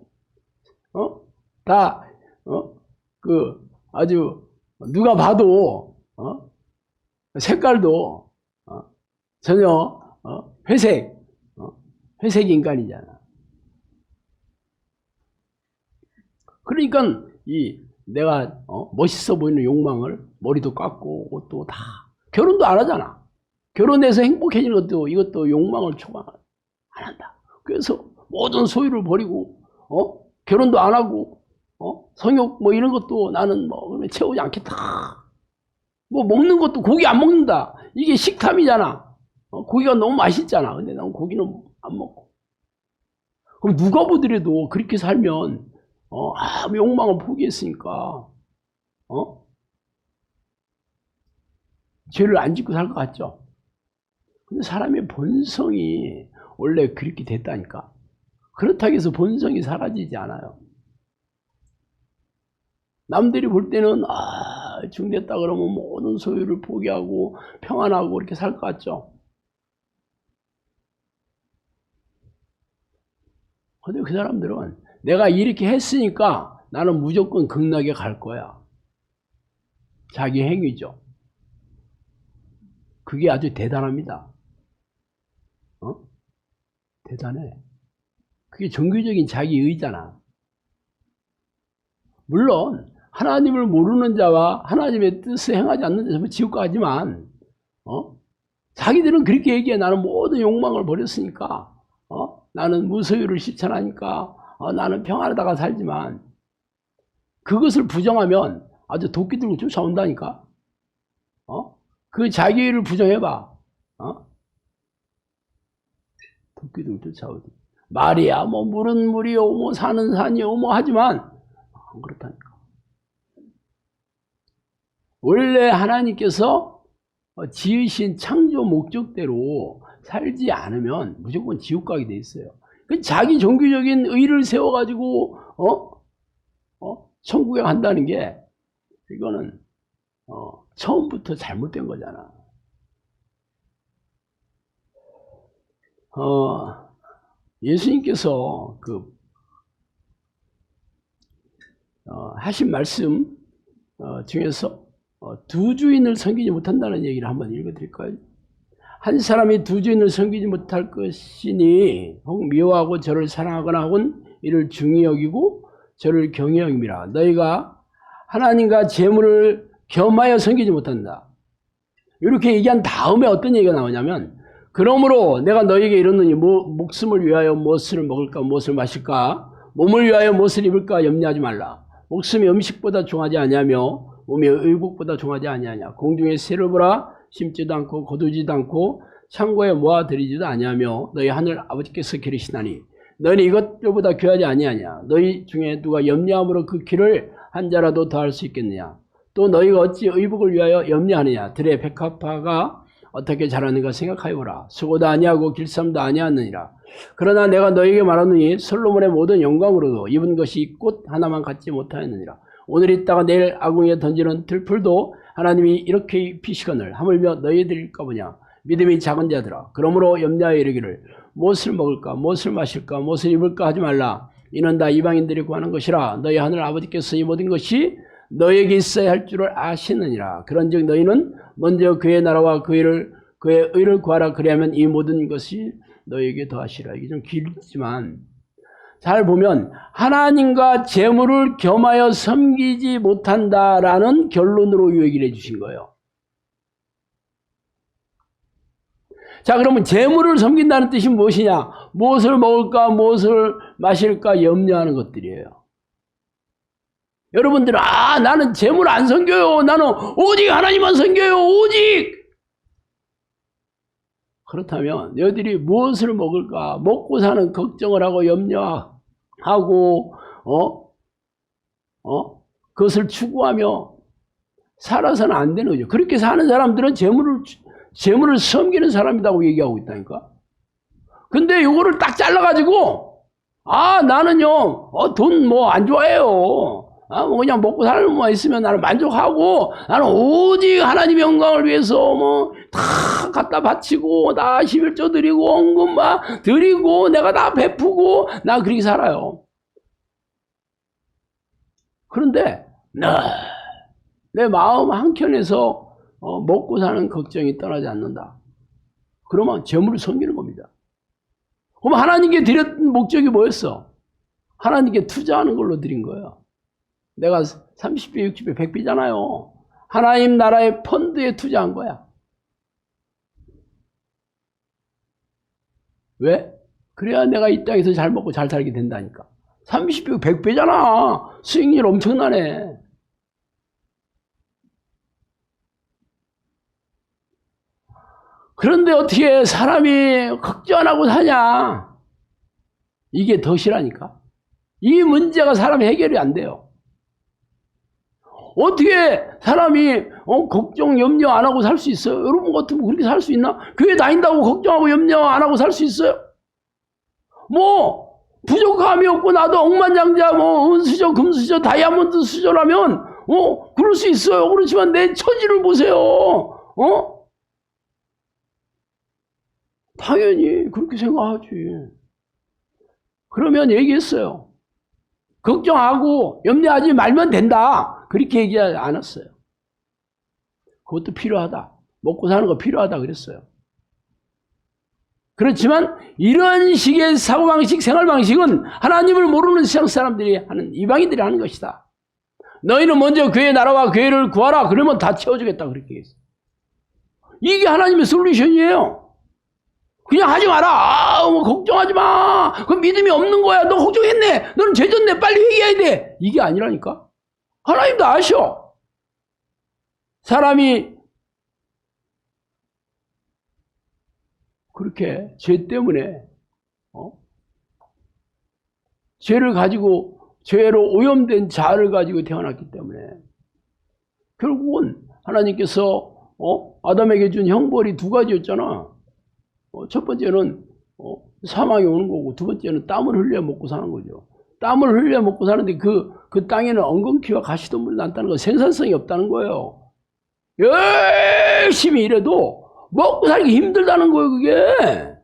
아주 누가 봐도 색깔도 전혀 회색 인간이잖아. 그러니까 내가 멋있어 보이는 욕망을 머리도 깎고 옷도 다 결혼도 안 하잖아. 결혼해서 행복해지는 것도 이것도 욕망을 초과 안 한다. 그래서 모든 소유를 버리고 결혼도 안 하고 성욕 뭐 이런 것도 나는 뭐 채우지 않겠다. 뭐 먹는 것도 고기 안 먹는다. 이게 식탐이잖아. 고기가 너무 맛있잖아. 근데 난 고기는 안 먹고. 그럼 누가 보더라도 그렇게 살면 욕망을 포기했으니까 죄를 안 짓고 살 것 같죠? 근데 사람의 본성이 원래 그렇게 됐다니까. 그렇다고 해서 본성이 사라지지 않아요. 남들이 볼 때는 중됐다 그러면 모든 소유를 포기하고 평안하고 이렇게 살 것 같죠? 근데 그 사람들은 내가 이렇게 했으니까 나는 무조건 극락에 갈 거야. 자기 행위죠. 그게 아주 대단합니다. 대단해. 그게 종교적인 자기 의잖아. 물론 하나님을 모르는 자와 하나님의 뜻을 행하지 않는 자는 지옥 가지만 자기들은 그렇게 얘기해. 나는 모든 욕망을 버렸으니까 나는 무소유를 실천하니까 나는 평안하다가 살지만 그것을 부정하면 아주 도끼 들고 쫓아온다니까. 그 자기를 부정해봐. 도끼 들고 쫓아오지. 말이야 뭐 물은 물이요 뭐 산은 산이요 뭐 하지만 안 그렇다니까. 원래 하나님께서 지으신 창조 목적대로 살지 않으면 무조건 지옥 가게 돼 있어요. 자기 종교적인 의를 세워가지고 천국에 간다는 게 이거는 처음부터 잘못된 거잖아. 예수님께서 하신 말씀 중에서 두 주인을 섬기지 못한다는 얘기를 한번 읽어드릴까요? 한 사람이 두 주인을 섬기지 못할 것이니 혹 미워하고 저를 사랑하거나 혹은 이를 중히 여기고 저를 경히 여김이라. 너희가 하나님과 재물을 겸하여 섬기지 못한다. 이렇게 얘기한 다음에 어떤 얘기가 나오냐면, 그러므로 내가 너희에게 이르노니 목숨을 위하여 무엇을 먹을까 무엇을 마실까 몸을 위하여 무엇을 입을까 염려하지 말라. 목숨이 음식보다 중하지 아니하며 몸이 의복보다 중하지 아니하냐. 공중의 새를 보라. 심지도 않고 거두지도 않고 창고에 모아들이지도 아니하며 너희 하늘 아버지께서 기르시나니 너희는 이것들보다 귀하지 아니하냐. 너희 중에 누가 염려함으로 그 길을 한 자라도 더할 수 있겠느냐. 또 너희가 어찌 의복을 위하여 염려하느냐. 들의 백합화가 어떻게 자라는가 생각하여보라. 수고도 아니하고 길쌈도 아니하느니라. 그러나 내가 너희에게 말하노니 솔로몬의 모든 영광으로도 입은 것이 꽃 하나만 갖지 못하였느니라. 오늘 있다가 내일 아궁이에 던지는 들풀도 하나님이 이렇게 입히시거늘 하물며 너희들일까 보냐. 믿음이 작은 자들아. 그러므로 염려하여 이르기를 무엇을 먹을까 무엇을 마실까 무엇을 입을까 하지 말라. 이는 다 이방인들이 구하는 것이라. 너희 하늘 아버지께서 이 모든 것이 너희에게 있어야 할 줄을 아시느니라. 그런즉 너희는 먼저 그의 나라와 그의 의를 구하라. 그리하면 이 모든 것이 너희에게 더하시라. 이게 좀 길지만 잘 보면 하나님과 재물을 겸하여 섬기지 못한다라는 결론으로 얘기를 해주신 거예요. 자, 그러면 재물을 섬긴다는 뜻이 무엇이냐? 무엇을 먹을까 무엇을 마실까 염려하는 것들이에요. 여러분들은 나는 재물 안 섬겨요. 나는 오직 하나님만 섬겨요. 오직. 그렇다면 너희들이 무엇을 먹을까 먹고 사는 걱정을 하고 염려하고 그것을 추구하며 살아서는 안 되는 거죠. 그렇게 사는 사람들은 재물을 섬기는 사람이라고 얘기하고 있다니까. 근데 이거를 딱 잘라가지고 나는요 돈 뭐 안 좋아해요. 뭐 그냥 먹고 살는 것만 있으면 나는 만족하고 나는 오직 하나님의 영광을 위해서 뭐 다 갖다 바치고 다 11조 드리고 헌금 막 드리고 내가 다 베푸고 나 그렇게 살아요. 그런데 내 마음 한켠에서 먹고 사는 걱정이 떠나지 않는다. 그러면 재물을 섬기는 겁니다. 그럼 하나님께 드렸던 목적이 뭐였어? 하나님께 투자하는 걸로 드린 거예요. 내가 30배, 60배, 100배잖아요. 하나님 나라의 펀드에 투자한 거야. 왜? 그래야 내가 이 땅에서 잘 먹고 잘 살게 된다니까. 30배, 100배잖아. 수익률 엄청나네. 그런데 어떻게 사람이 걱정 안 하고 사냐? 이게 덫이라니까. 이 문제가 사람이 해결이 안 돼요. 어떻게 사람이 걱정, 염려 안 하고 살 수 있어요? 여러분 같으면 그렇게 살 수 있나? 교회 다닌다고 걱정하고 염려 안 하고 살 수 있어요? 뭐 부족함이 없고 나도 억만장자 은수저, 금수저, 다이아몬드 수저라면 그럴 수 있어요. 그렇지만 내 처지를 보세요. 당연히 그렇게 생각하지. 그러면 얘기했어요. 걱정하고 염려하지 말면 된다. 그렇게 얘기하지 않았어요. 그것도 필요하다. 먹고 사는 거 필요하다 그랬어요. 그렇지만 이런 식의 사고방식, 생활방식은 하나님을 모르는 세상 사람들이 하는, 이방인들이 하는 것이다. 너희는 먼저 그의 나라와 그의를 구하라. 그러면 다 채워주겠다. 그렇게 했어요. 이게 하나님의 솔루션이에요. 그냥 하지 마라. 뭐 걱정하지 마. 그건 믿음이 없는 거야. 너 걱정했네. 너는 죄졌네. 빨리 회개해야 돼. 이게 아니라니까. 하나님도 아셔. 사람이 그렇게 죄 때문에 죄를 가지고 죄로 오염된 자를 가지고 태어났기 때문에 결국은 하나님께서 아담에게 준 형벌이 두 가지였잖아. 첫 번째는 사망이 오는 거고, 두 번째는 땀을 흘려 먹고 사는 거죠. 땀을 흘려 먹고 사는데 그 땅에는 엉겅퀴와 가시덤불이 난다는 건 생산성이 없다는 거예요. 열심히 일해도 먹고 살기 힘들다는 거예요, 그게.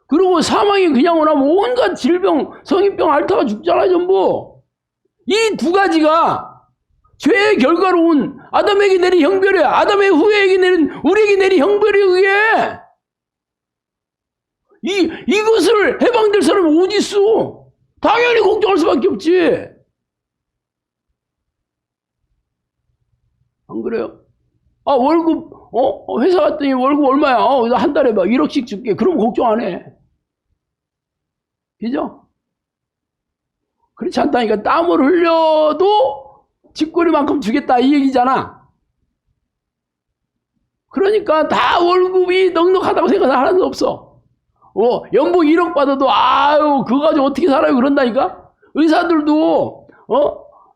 그리고 사망이 그냥 오나면 온갖 질병, 성인병 앓다가 죽잖아, 전부. 이 두 가지가 죄의 결과로 온 아담에게 내린 형벌이야. 아담의 후예에게 내린, 우리에게 내린 형벌이야, 그게. 이것을 해방될 사람이 어디 있어? 당연히 걱정할 수밖에 없지. 안 그래요? 월급, 회사 갔더니 월급 얼마야? 한 달에 막 1억씩 줄게. 그럼 걱정 안 해. 그죠? 그렇지 않다니까. 땀을 흘려도 집거리만큼 주겠다 이 얘기잖아. 그러니까 다 월급이 넉넉하다고 생각하는 하나도 없어. 연봉 1억 받아도 아유 그거 가지고 어떻게 살아요 그런다니까. 의사들도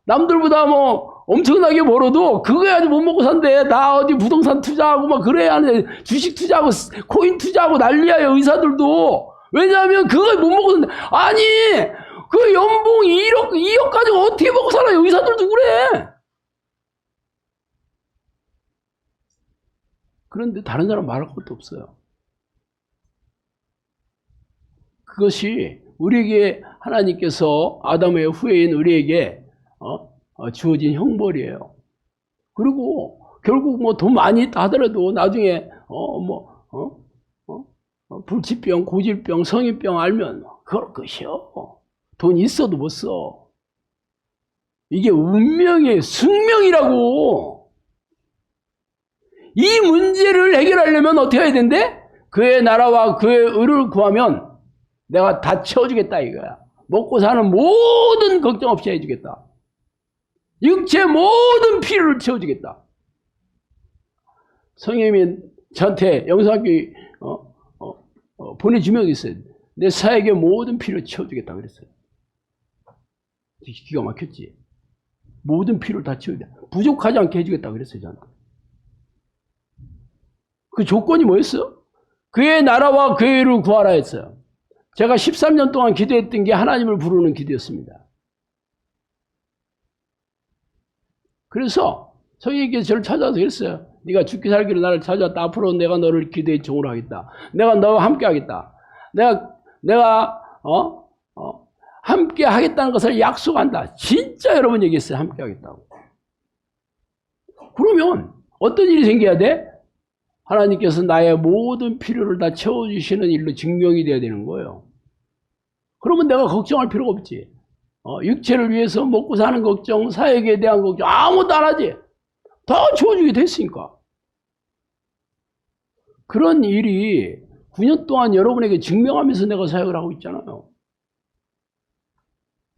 남들보다 뭐 엄청나게 벌어도 그거 가지고 못 먹고 산대. 다 어디 부동산 투자하고 막 그래야 하는데 주식 투자하고 코인 투자하고 난리야 의사들도. 왜냐하면 그걸 못 먹고 산대. 아니 그 연봉 2억 가지고 어떻게 먹고 살아요? 의사들도 그래. 그런데 다른 사람 말할 것도 없어요. 그것이 우리에게 하나님께서 아담의 후예인 우리에게 주어진 형벌이에요. 그리고 결국 뭐 돈 많이 있다 하더라도 나중에 불치병, 고질병, 성인병 알면 그럴 것이요. 돈 있어도 못 써. 이게 운명의 숙명이라고. 이 문제를 해결하려면 어떻게 해야 된대? 그의 나라와 그의 의를 구하면 내가 다 채워주겠다 이거야. 먹고 사는 모든 걱정 없이 해주겠다. 육체 모든 필요를 채워주겠다. 성님이 저한테 영상학교 보내주면 있어요. 내 사에게 모든 필요를 채워주겠다 그랬어요. 기가 막혔지. 모든 필요를 다 채워주겠다. 부족하지 않게 해주겠다 그랬어요. 저한테. 그 조건이 뭐였어? 그의 나라와 그의 의를 구하라 했어요. 제가 13년 동안 기도했던 게 하나님을 부르는 기도였습니다. 그래서 성령님께서 저를 찾아서 그랬어요. 네가 죽기 살기로 나를 찾아왔다. 앞으로 내가 너를 기도의 종으로 하겠다. 내가 너와 함께 하겠다. 내가 함께 하겠다는 것을 약속한다. 진짜 여러분 얘기했어요. 함께 하겠다고. 그러면 어떤 일이 생겨야 돼? 하나님께서 나의 모든 필요를 다 채워주시는 일로 증명이 돼야 되는 거예요. 그러면 내가 걱정할 필요가 없지. 육체를 위해서 먹고 사는 걱정, 사역에 대한 걱정 아무것도 안 하지. 다 채워주게 됐으니까. 그런 일이 9년 동안 여러분에게 증명하면서 내가 사역을 하고 있잖아요.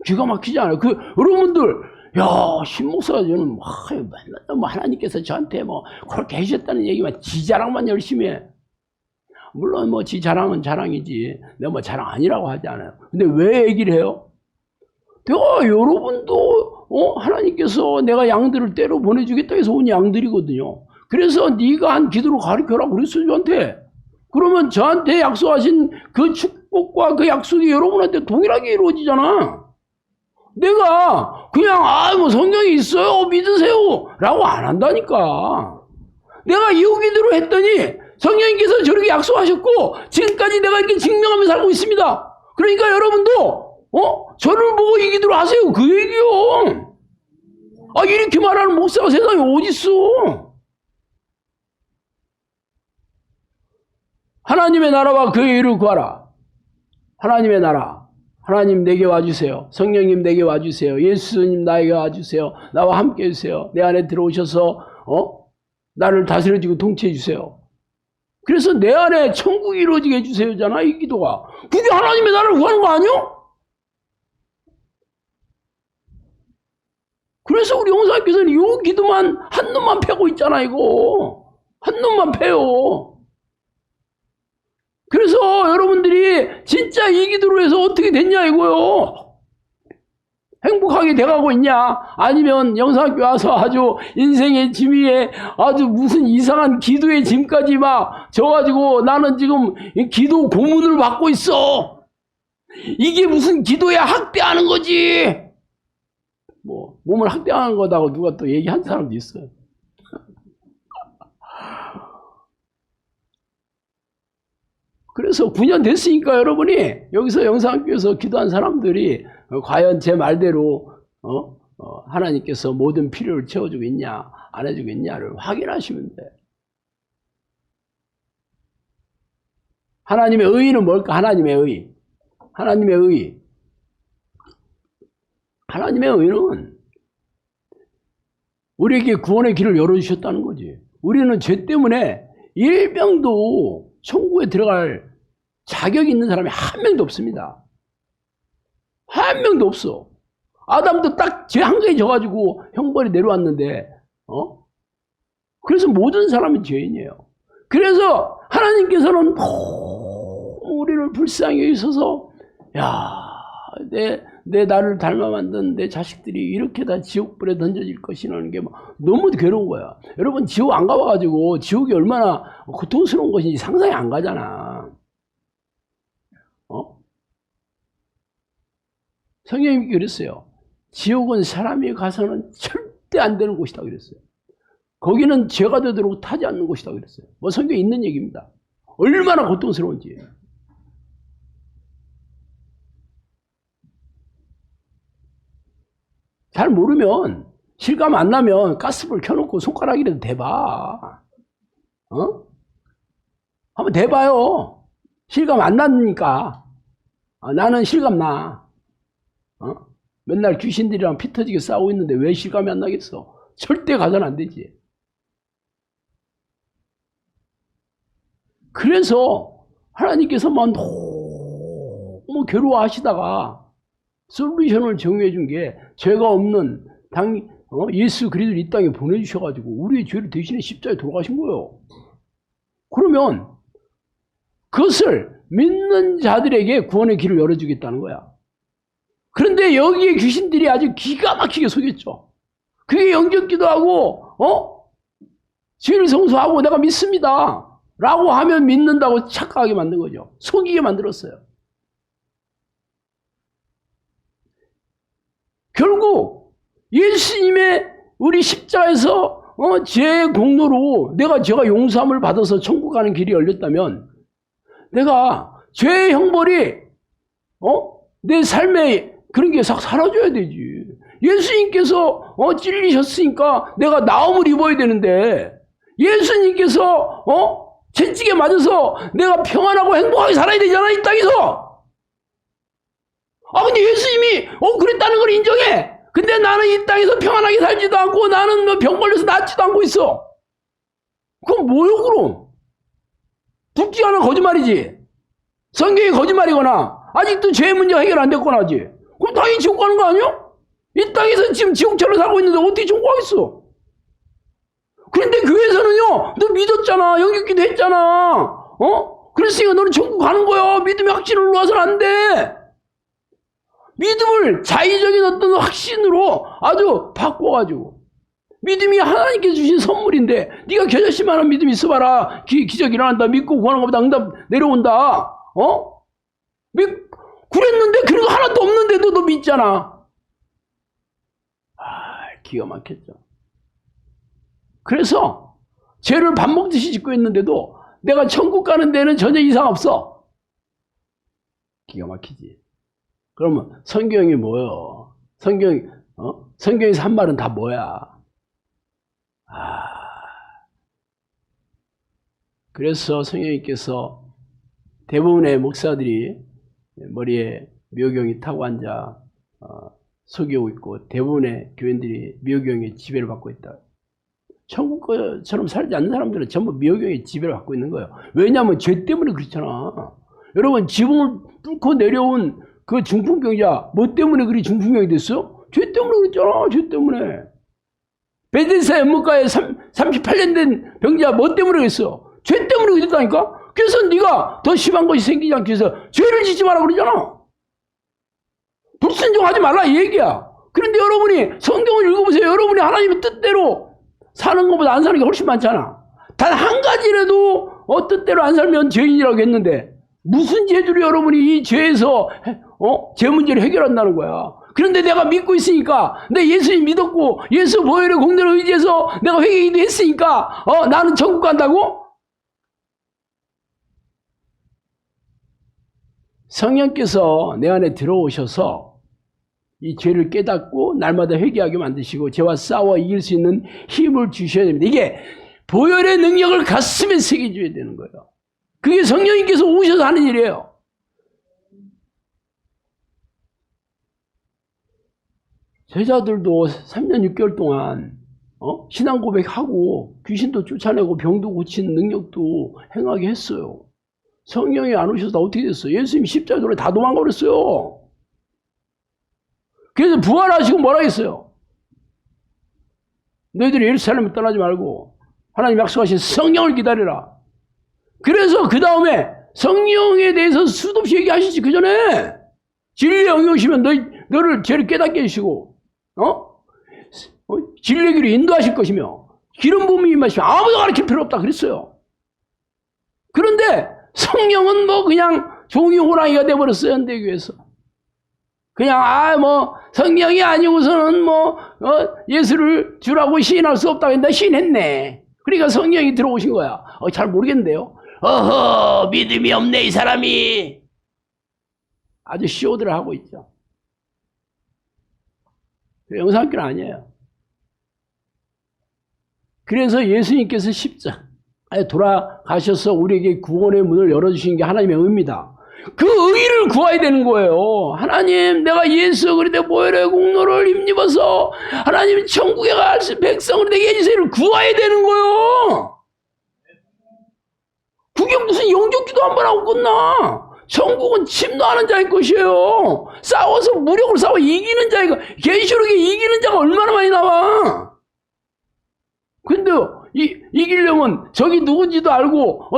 기가 막히지 않아요? 여러분들, 야, 신목사가 저는, 맨날 하나님께서 저한테 그렇게 해주셨다는 얘기만, 지 자랑만 열심히 해. 물론 지 자랑은 자랑이지. 내가 자랑 아니라고 하지 않아요. 근데 왜 얘기를 해요? 내가 여러분도, 하나님께서 내가 양들을 때로 보내주겠다 해서 온 양들이거든요. 그래서 네가 한 기도로 가르쳐라 그랬어요, 저한테. 그러면 저한테 약속하신 그 축복과 그 약속이 여러분한테 동일하게 이루어지잖아. 내가 그냥 성경이 있어요 믿으세요 라고 안 한다니까. 내가 이후 기도로 했더니 성령님께서 저렇게 약속하셨고 지금까지 내가 이렇게 증명하면서 살고 있습니다. 그러니까 여러분도 저를 보고 이 기도를 하세요 그 얘기요. 이렇게 말하는 목사가 세상에 어딨어. 하나님의 나라와 그의 의를 구하라. 하나님의 나라. 하나님 내게 와주세요. 성령님 내게 와주세요. 예수님 나에게 와주세요. 나와 함께 해주세요. 내 안에 들어오셔서 나를 다스려주고 통치해 주세요. 그래서 내 안에 천국이 이루어지게 해주세요잖아 이 기도가. 그게 하나님의 나라를 구하는 거 아니요? 그래서 우리 용사님께서는 이 기도만 한 놈만 패고 있잖아 이거. 한 놈만 패요. 그래서 여러분들이 진짜 이 기도로 해서 어떻게 됐냐 이거요. 행복하게 돼가고 있냐? 아니면 영상학교 와서 아주 인생의 짐 위에 아주 무슨 이상한 기도의 짐까지 막 져가지고 나는 지금 기도 고문을 받고 있어. 이게 무슨 기도야 학대하는 거지. 몸을 학대하는 거다고 누가 또 얘기한 사람도 있어요. 그래서 9년 됐으니까 여러분이 여기서 영상학교에서 기도한 사람들이 과연 제 말대로 하나님께서 모든 필요를 채워주고 있냐 안 해주고 있냐를 확인하시면 돼. 하나님의 의는 뭘까? 하나님의 의. 하나님의 의. 하나님의 의는 우리에게 구원의 길을 열어주셨다는 거지. 우리는 죄 때문에 일병도 천국에 들어갈 자격이 있는 사람이 한 명도 없습니다. 한 명도 없어. 아담도 딱 죄 한 가지 져가지고 형벌이 내려왔는데, 그래서 모든 사람이 죄인이에요. 그래서 하나님께서는 우리를 불쌍히 여기셔서, 내 나를 닮아 만든 내 자식들이 이렇게 다 지옥불에 던져질 것이라는 게 너무 괴로운 거야. 여러분 지옥 안 가봐가지고 지옥이 얼마나 고통스러운 것인지 상상이 안 가잖아. 성경이 그랬어요. 지옥은 사람이 가서는 절대 안 되는 곳이다 그랬어요. 거기는 죄가 되도록 타지 않는 곳이다 그랬어요. 성경에 있는 얘기입니다. 얼마나 고통스러운지. 잘 모르면 실감 안 나면 가스불 켜놓고 손가락이라도 대봐. 한번 대봐요. 실감 안 나니까. 나는 실감 나. 맨날 귀신들이랑 피 터지게 싸우고 있는데 왜 실감이 안 나겠어? 절대 가서는 안 되지. 그래서 하나님께서만 너무 괴로워하시다가 솔루션을 정해 준 게 죄가 없는 예수 그리스도를 이 땅에 보내주셔가지고 우리의 죄를 대신해 십자가에 돌아가신 거예요. 그러면 그것을 믿는 자들에게 구원의 길을 열어주겠다는 거야. 그런데 여기에 귀신들이 아주 기가 막히게 속였죠. 그게 영접기도 하고 죄를 성소하고 내가 믿습니다 라고 하면 믿는다고 착각하게 만든 거죠. 속이게 만들었어요. 결국 예수님의 우리 십자가에서 죄의 공로로 제가 용서함을 받아서 천국 가는 길이 열렸다면 내가 죄의 형벌이 내 삶에 그런 게 싹 사라져야 되지. 예수님께서 찔리셨으니까 내가 나음을 입어야 되는데 예수님께서 채찍에 맞아서 내가 평안하고 행복하게 살아야 되잖아 이 땅에서. 근데 예수님이 그랬다는 걸 인정해. 근데 나는 이 땅에서 평안하게 살지도 않고 나는 병 걸려서 낫지도 않고 있어. 그건 뭐요 그럼? 둘 중 하나 거짓말이지. 성경이 거짓말이거나 아직도 죄의 문제가 해결 안 됐거나 하지. 그럼 당연히 지옥 가는 거 아니야? 이 땅에서 지금 지옥처럼 살고 있는데 어떻게 지옥 가겠어? 그런데 교회에서는요, 너 믿었잖아. 영육기도 했잖아. 그랬으니까 너는 천국 가는 거야. 믿음의 확신을 놓아서는 안 돼. 믿음을 자의적인 어떤 확신으로 아주 바꿔가지고. 믿음이 하나님께서 주신 선물인데 네가 겨자씨만한 믿음이 있어봐라. 기적 일어난다. 믿고 구하는 것보다 응답 내려온다. 그랬는데 그런 거 하나도 없는데도 너 믿잖아. 기가 막혔죠. 그래서 죄를 밥 먹듯이 짓고 있는데도 내가 천국 가는 데는 전혀 이상 없어. 기가 막히지. 그러면 성경이 뭐요? 성경에서 한 말은 다 뭐야? 그래서 성령님께서 대부분의 목사들이 머리에 묘경이 타고 앉아 속이고 있고 대부분의 교인들이 묘경의 지배를 받고 있다. 천국처럼 살지 않는 사람들은 전부 묘경의 지배를 받고 있는 거예요. 왜냐하면 죄 때문에 그렇잖아. 여러분 지붕을 뚫고 내려온 그 중풍병자 뭐 때문에 그리 중풍병이 됐어? 죄 때문에 그랬잖아. 죄 때문에. 베데스다 연못가에 38년 된 병자 뭐 때문에 그랬어? 죄 때문에 그랬다니까? 그래서 네가 더 심한 것이 생기지 않기 위해서 죄를 짓지 마라 그러잖아. 불순종하지 말라 이 얘기야. 그런데 여러분이 성경을 읽어보세요. 여러분이 하나님의 뜻대로 사는 것보다 안 사는 게 훨씬 많잖아. 단 한 가지라도 뜻대로 안 살면 죄인이라고 했는데 무슨 죄들이 여러분이 이 죄에서 죄 문제를 해결한다는 거야. 그런데 내가 믿고 있으니까 내 예수님 믿었고 예수 보혈의 공로를 의지해서 내가 회개기도 했으니까 나는 천국 간다고? 성령께서 내 안에 들어오셔서 이 죄를 깨닫고 날마다 회개하게 만드시고 죄와 싸워 이길 수 있는 힘을 주셔야 됩니다. 이게 보혈의 능력을 가슴에 새겨줘야 되는 거예요. 그게 성령님께서 오셔서 하는 일이에요. 제자들도 3년 6개월 동안 신앙 고백하고 귀신도 쫓아내고 병도 고치는 능력도 행하게 했어요. 성령이 안 오셔서 어떻게 됐어요? 예수님이 십자가 돌에 다 도망가 버렸어요. 그래서 부활하시고 뭐라 했어요? 너희들이 예루살렘을 떠나지 말고 하나님 약속하신 성령을 기다리라. 그래서 그 다음에 성령에 대해서 수도 없이 얘기하시지. 그 전에 진리의 영이 오시면 너를 죄를 깨닫게 해주시고 진리의 길로 인도하실 것이며 기름 부음이 임하시면 아무도 가르칠 필요 없다 그랬어요. 그런데 성령은 뭐 그냥 종이 호랑이가 돼버렸어요. 현대교회에서. 그냥 성령이 아니고서는 예수를 주라고 시인할 수 없다고 했는데 시인했네. 그러니까 성령이 들어오신 거야. 잘 모르겠는데요. 믿음이 없네 이 사람이. 아주 쇼들을 하고 있죠. 영상교는 아니에요. 그래서 예수님께서 십자가에 돌아가셔서 우리에게 구원의 문을 열어주신 게 하나님의 의입니다. 그 의를 구해야 되는 거예요. 하나님, 내가 예수 그리스도의 보혈의 공로를 힘입어서 하나님 천국에 갈 백성을 내게 해주세요를 구해야 되는 거예요. 그게 무슨 영접기도 한 번 하고 끝나. 천국은 침노하는 자의 것이에요. 싸워서 무력으로 싸워 이기는 자가, 계시록에 이기는 자가 얼마나 많이 나와. 근데 이기려면 적이 누군지도 알고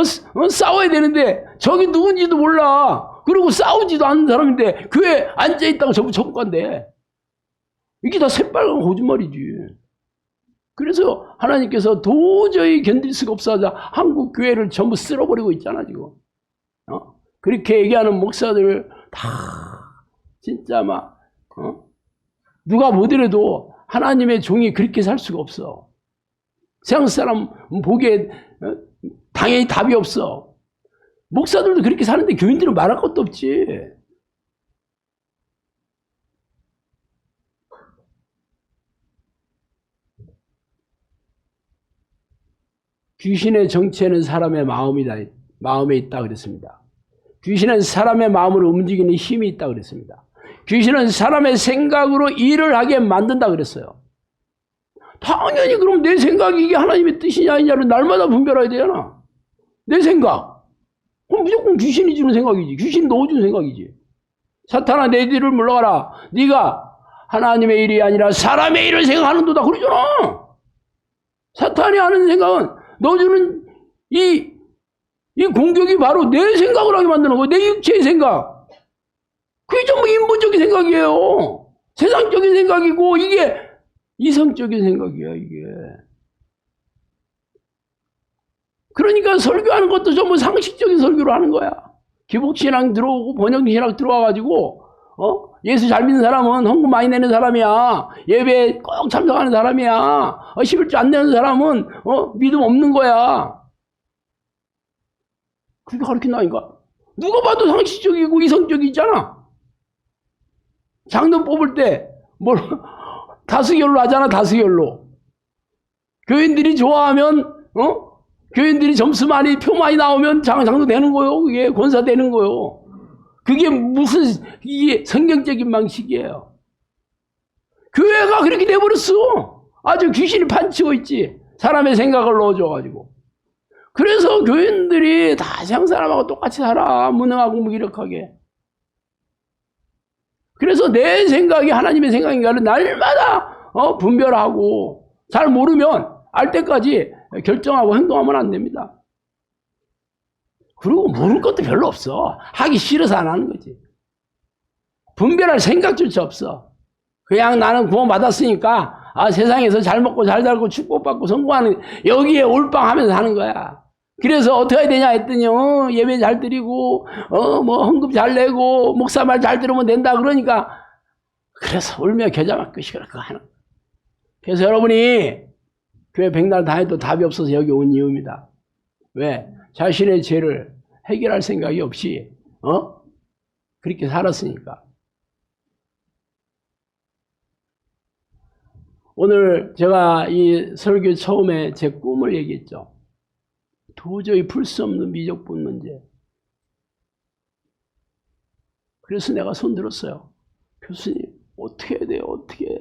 싸워야 되는데 적이 누군지도 몰라. 그리고 싸우지도 않는 사람인데 교회에 앉아있다고 전부 천국 간대. 이게 다 새빨간 거짓말이지. 그래서 하나님께서 도저히 견딜 수가 없어서 한국 교회를 전부 쓸어버리고 있잖아 지금. 그렇게 얘기하는 목사들 다 진짜 누가 뭐더라도 하나님의 종이 그렇게 살 수가 없어. 세상 사람 보기에 당연히 답이 없어. 목사들도 그렇게 사는데 교인들은 말할 것도 없지. 귀신의 정체는 사람의 마음에 있다 그랬습니다. 귀신은 사람의 마음을 움직이는 힘이 있다 그랬습니다. 귀신은 사람의 생각으로 일을 하게 만든다 그랬어요. 당연히 그럼 내 생각이 이게 하나님의 뜻이냐 아니냐를 날마다 분별해야 되잖아. 내 생각. 그럼 무조건 귀신이 주는 생각이지. 귀신이 넣어주는 생각이지. 사탄아, 내 뒤를 물러가라. 네가 하나님의 일이 아니라 사람의 일을 생각하는도다. 그러잖아. 사탄이 하는 생각은 넣어주는 이 공격이 바로 내 생각을 하게 만드는 거야. 내 육체의 생각. 그게 전부 인본적인 생각이에요. 세상적인 생각이고 이게 이성적인 생각이야, 이게. 그러니까 설교하는 것도 전부 상식적인 설교로 하는 거야. 기복신앙 들어오고 번영신앙 들어와가지고 예수 잘 믿는 사람은 헌금 많이 내는 사람이야. 예배에 꼭 참석하는 사람이야. 11조 안 내는 사람은 믿음 없는 거야. 그렇게 가르친다니까. 누가 봐도 상식적이고 이성적이잖아. 장로 뽑을 때 다수결로 하잖아. 다수결로. 교인들이 좋아하면 교인들이 점수 많이 표 많이 나오면 장로 되는 거요. 그게 권사 되는 거요. 그게 무슨 이게 성경적인 방식이에요. 교회가 그렇게 돼버렸어. 아주 귀신이 판치고 있지. 사람의 생각을 넣어줘가지고. 그래서 교인들이 다 세상 사람하고 똑같이 살아. 무능하고 무기력하게. 그래서 내 생각이 하나님의 생각인가를 날마다 분별하고 잘 모르면 알 때까지 결정하고 행동하면 안 됩니다. 그리고 모를 것도 별로 없어. 하기 싫어서 안 하는 거지. 분별할 생각조차 없어. 그냥 나는 구원받았으니까 세상에서 잘 먹고 잘 살고 축복받고 성공하는 여기에 올빵하면서 사는 거야. 그래서 어떻게 해야 되냐 했더니 예배 잘 드리고 뭐 헌금 잘 내고 목사 말 잘 들으면 된다 그러니까 그래서 울며 겨자 맞고 그거 하는 거야. 그래서 여러분이 교회 백날 다 해도 답이 없어서 여기 온 이유입니다. 왜? 자신의 죄를 해결할 생각이 없이 그렇게 살았으니까. 오늘 제가 이 설교 처음에 제 꿈을 얘기했죠. 도저히 풀 수 없는 미적분 문제. 그래서 내가 손들었어요. 교수님, 어떻게 해야 돼요? 어떻게 해?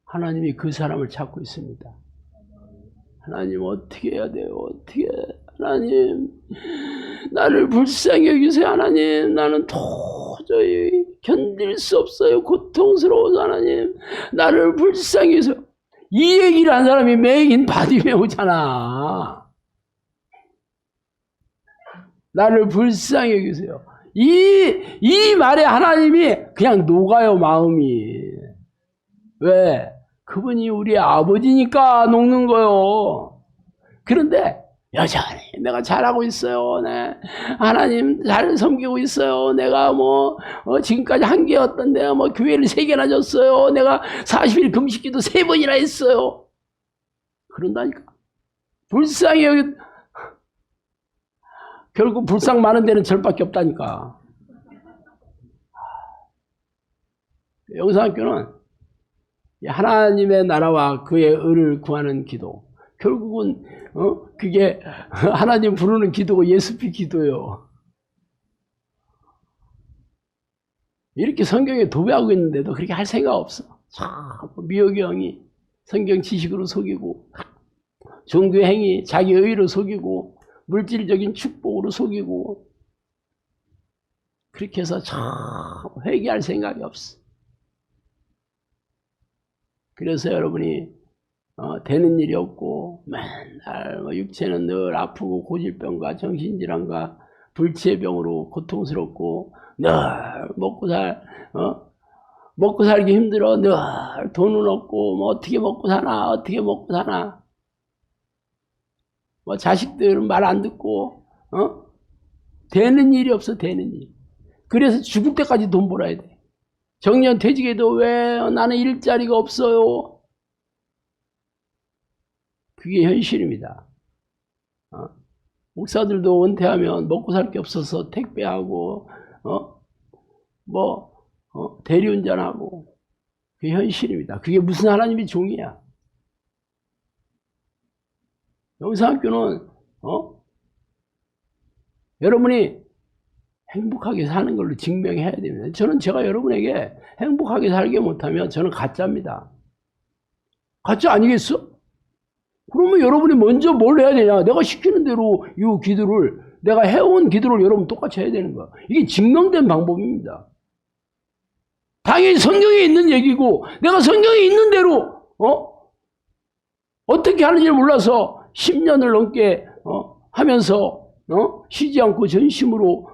하나님이 그 사람을 찾고 있습니다. 하나님 어떻게 해야 돼요? 어떻게? 하나님 나를 불쌍히 여기세요. 하나님 나는 도저히 견딜 수 없어요. 고통스러워서 하나님 나를 불쌍히 여기세요. 이 얘기를 한 사람이 매긴 바디메오잖아. 나를 불쌍히 여기세요. 이 말에 하나님이 그냥 녹아요, 마음이. 왜? 그분이 우리의 아버지니까 녹는 거요. 그런데 여전히 내가 잘하고 있어요. 네. 하나님 잘 섬기고 있어요. 내가 지금까지 한 개였던 내가 교회를 3개나 줬어요. 내가 40일 금식기도 3번이나 했어요. 그런다니까. 불쌍히 여기 결국 불쌍 많은 데는 절밖에 없다니까. 영상학교는 하나님의 나라와 그의 의를 구하는 기도. 결국은 그게 하나님 부르는 기도고 예수피 기도예요. 이렇게 성경에 도배하고 있는데도 그렇게 할 생각 없어. 미혹이 형이 성경 지식으로 속이고 종교 행위 자기 의로 속이고 물질적인 축복으로 속이고 그렇게 해서 회개할 생각이 없어. 그래서 여러분이 되는 일이 없고 맨날 육체는 늘 아프고 고질병과 정신질환과 불치의 병으로 고통스럽고 늘 먹고 살기 힘들어. 늘 돈은 없고 어떻게 먹고 사나 어떻게 먹고 사나. 자식들은 말 안 듣고 되는 일이 없어. 되는 일. 그래서 죽을 때까지 돈 벌어야 돼. 정년 퇴직해도 왜 나는 일자리가 없어요. 그게 현실입니다. 목사들도 은퇴하면 먹고 살 게 없어서 택배하고 대리운전하고 그게 현실입니다. 그게 무슨 하나님의 종이야. 영상학교는 여러분이 행복하게 사는 걸로 증명해야 됩니다. 저는 제가 여러분에게 행복하게 살게 못하면 저는 가짜입니다. 가짜 아니겠어? 그러면 여러분이 먼저 뭘 해야 되냐? 내가 시키는 대로 이 기도를, 내가 해온 기도를 여러분 똑같이 해야 되는 거야. 이게 증명된 방법입니다. 당연히 성경에 있는 얘기고, 내가 성경에 있는 대로 어떻게 하는지를 몰라서 10년을 넘게 하면서 쉬지 않고 전심으로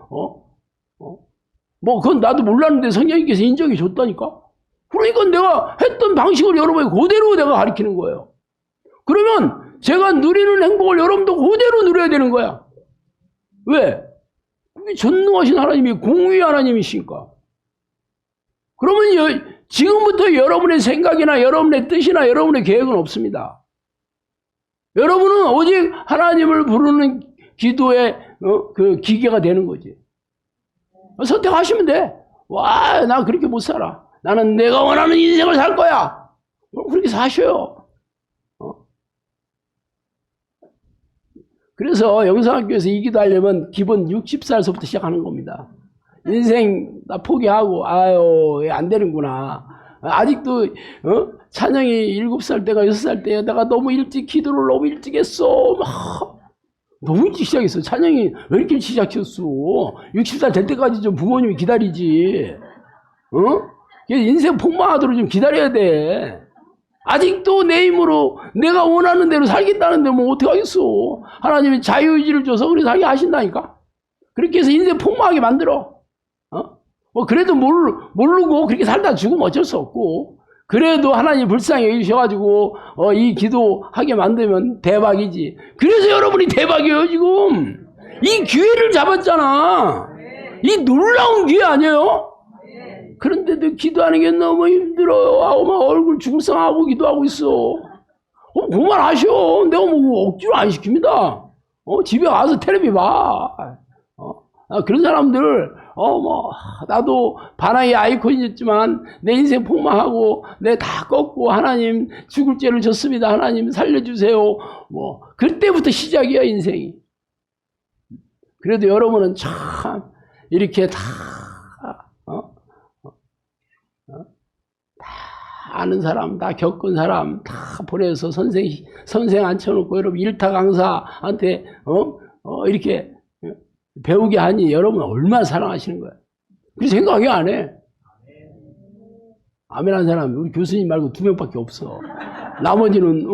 뭐 그건 나도 몰랐는데 성령님께서 인정해 줬다니까. 그러니까 내가 했던 방식을 여러분이 그대로 내가 가르치는 거예요. 그러면 제가 누리는 행복을 여러분도 그대로 누려야 되는 거야. 왜? 그게 전능하신 하나님이 공의 하나님이시니까. 그러면 지금부터 여러분의 생각이나 여러분의 뜻이나 여러분의 계획은 없습니다. 여러분은 오직 하나님을 부르는 기도의 그 기계가 되는 거지. 선택하시면 돼. 와, 나 그렇게 못 살아. 나는 내가 원하는 인생을 살 거야. 그렇게 사셔요. 그래서 영성학교에서 이 기도하려면 기본 60살서부터 시작하는 겁니다. 인생 나 포기하고 아유 안 되는구나. 아직도 찬영이 7살 때가 6살 때에 내가 너무 일찍 기도를 너무 일찍 했어. 막 너무 일찍 시작했어. 찬영이 왜 이렇게 일찍 시작했어? 60살 될 때까지 좀 부모님이 기다리지. 인생 폭망하도록 좀 기다려야 돼. 아직도 내 힘으로 내가 원하는 대로 살겠다는데 뭐 어떻게 하겠어. 하나님이 자유의지를 줘서 그렇게 살게 하신다니까. 그렇게 해서 인생 폭망하게 만들어. 뭐 그래도 모르고 그렇게 살다 죽으면 어쩔 수 없고, 그래도 하나님 불쌍히 여기셔가지고 이 기도하게 만들면 대박이지. 그래서 여러분이 대박이에요 지금. 이 기회를 잡았잖아. 이 놀라운 기회 아니에요? 그런데도 기도하는 게 너무 힘들어요 하고 막 얼굴 죽을상하고 기도하고 있어. 그만하셔. 내가 뭐 억지로 안 시킵니다. 집에 가서 텔레비 봐. 그런 사람들 뭐 나도 바나의 아이콘이었지만 내 인생 폭망하고 내 다 꺾고 하나님 죽을 죄를 졌습니다. 하나님 살려주세요. 뭐 그때부터 시작이야 인생이. 그래도 여러분은 참 이렇게 다 아는 사람, 다 겪은 사람 다 보내서 선생 앉혀놓고 여러분 일타 강사한테 이렇게 배우게 하니 여러분 얼마나 사랑하시는 거야. 그래서 생각이 안 해. 아멘 한 사람이 우리 교수님 말고 2명밖에 없어. 나머지는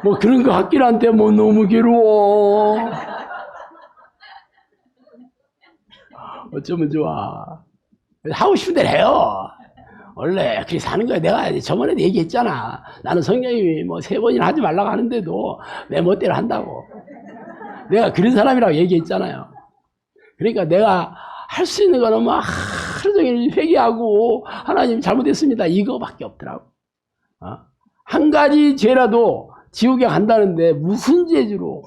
뭐 그런 거 같긴 한데 뭐 너무 괴로워. 어쩌면 좋아. 하고 싶은 대로 해요. 원래 그렇게 사는 거야. 내가 저번에도 얘기했잖아. 나는 성령님이 뭐 3번이나 하지 말라고 하는데도 내 멋대로 한다고. 내가 그런 사람이라고 얘기했잖아요. 그러니까 내가 할 수 있는 거는 막 하루 종일 회개하고 하나님 잘못했습니다 이거밖에 없더라고. 한 가지 죄라도 지옥에 간다는데 무슨 죄주로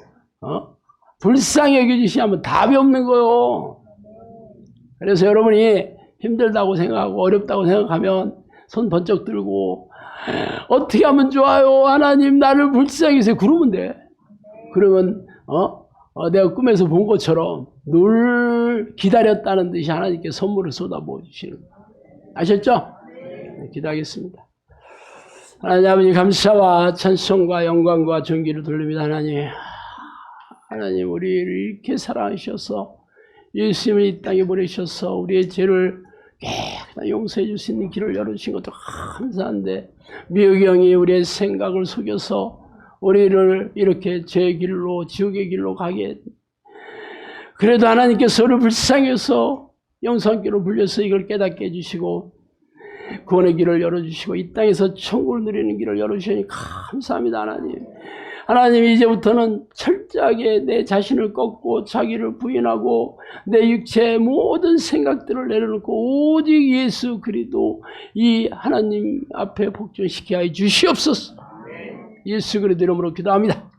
불쌍히 여겨주시면 답이 없는 거요. 그래서 여러분이 힘들다고 생각하고 어렵다고 생각하면 손 번쩍 들고 어떻게 하면 좋아요? 하나님 나를 불쌍히 해주세요. 그러면 돼. 그러면 내가 꿈에서 본 것처럼 늘 기다렸다는 듯이 하나님께 선물을 쏟아부어 주시는 거예요. 아셨죠? 네, 기도하겠습니다. 하나님 아버지 감사와 찬송과 영광과 존귀를 돌립니다. 하나님 우리를 이렇게 사랑하셔서 예수님을 이 땅에 보내셔서 우리의 죄를 깨끗하게 용서해 줄 수 있는 길을 열어주신 것도 감사한데 미혹영이 우리의 생각을 속여서 우리를 이렇게 죄의 길로 지옥의 길로 가게, 그래도 하나님께서 우리를 불쌍히 여서 영성길로 불려서 이걸 깨닫게 해주시고 구원의 길을 열어주시고 이 땅에서 천국을 누리는 길을 열어주시니 감사합니다. 하나님 이제부터는 철저하게 내 자신을 꺾고 자기를 부인하고 내 육체의 모든 생각들을 내려놓고 오직 예수 그리스도 이 하나님 앞에 복종시키게 하여 주시옵소서. 예수 그리스도 이름으로 기도합니다.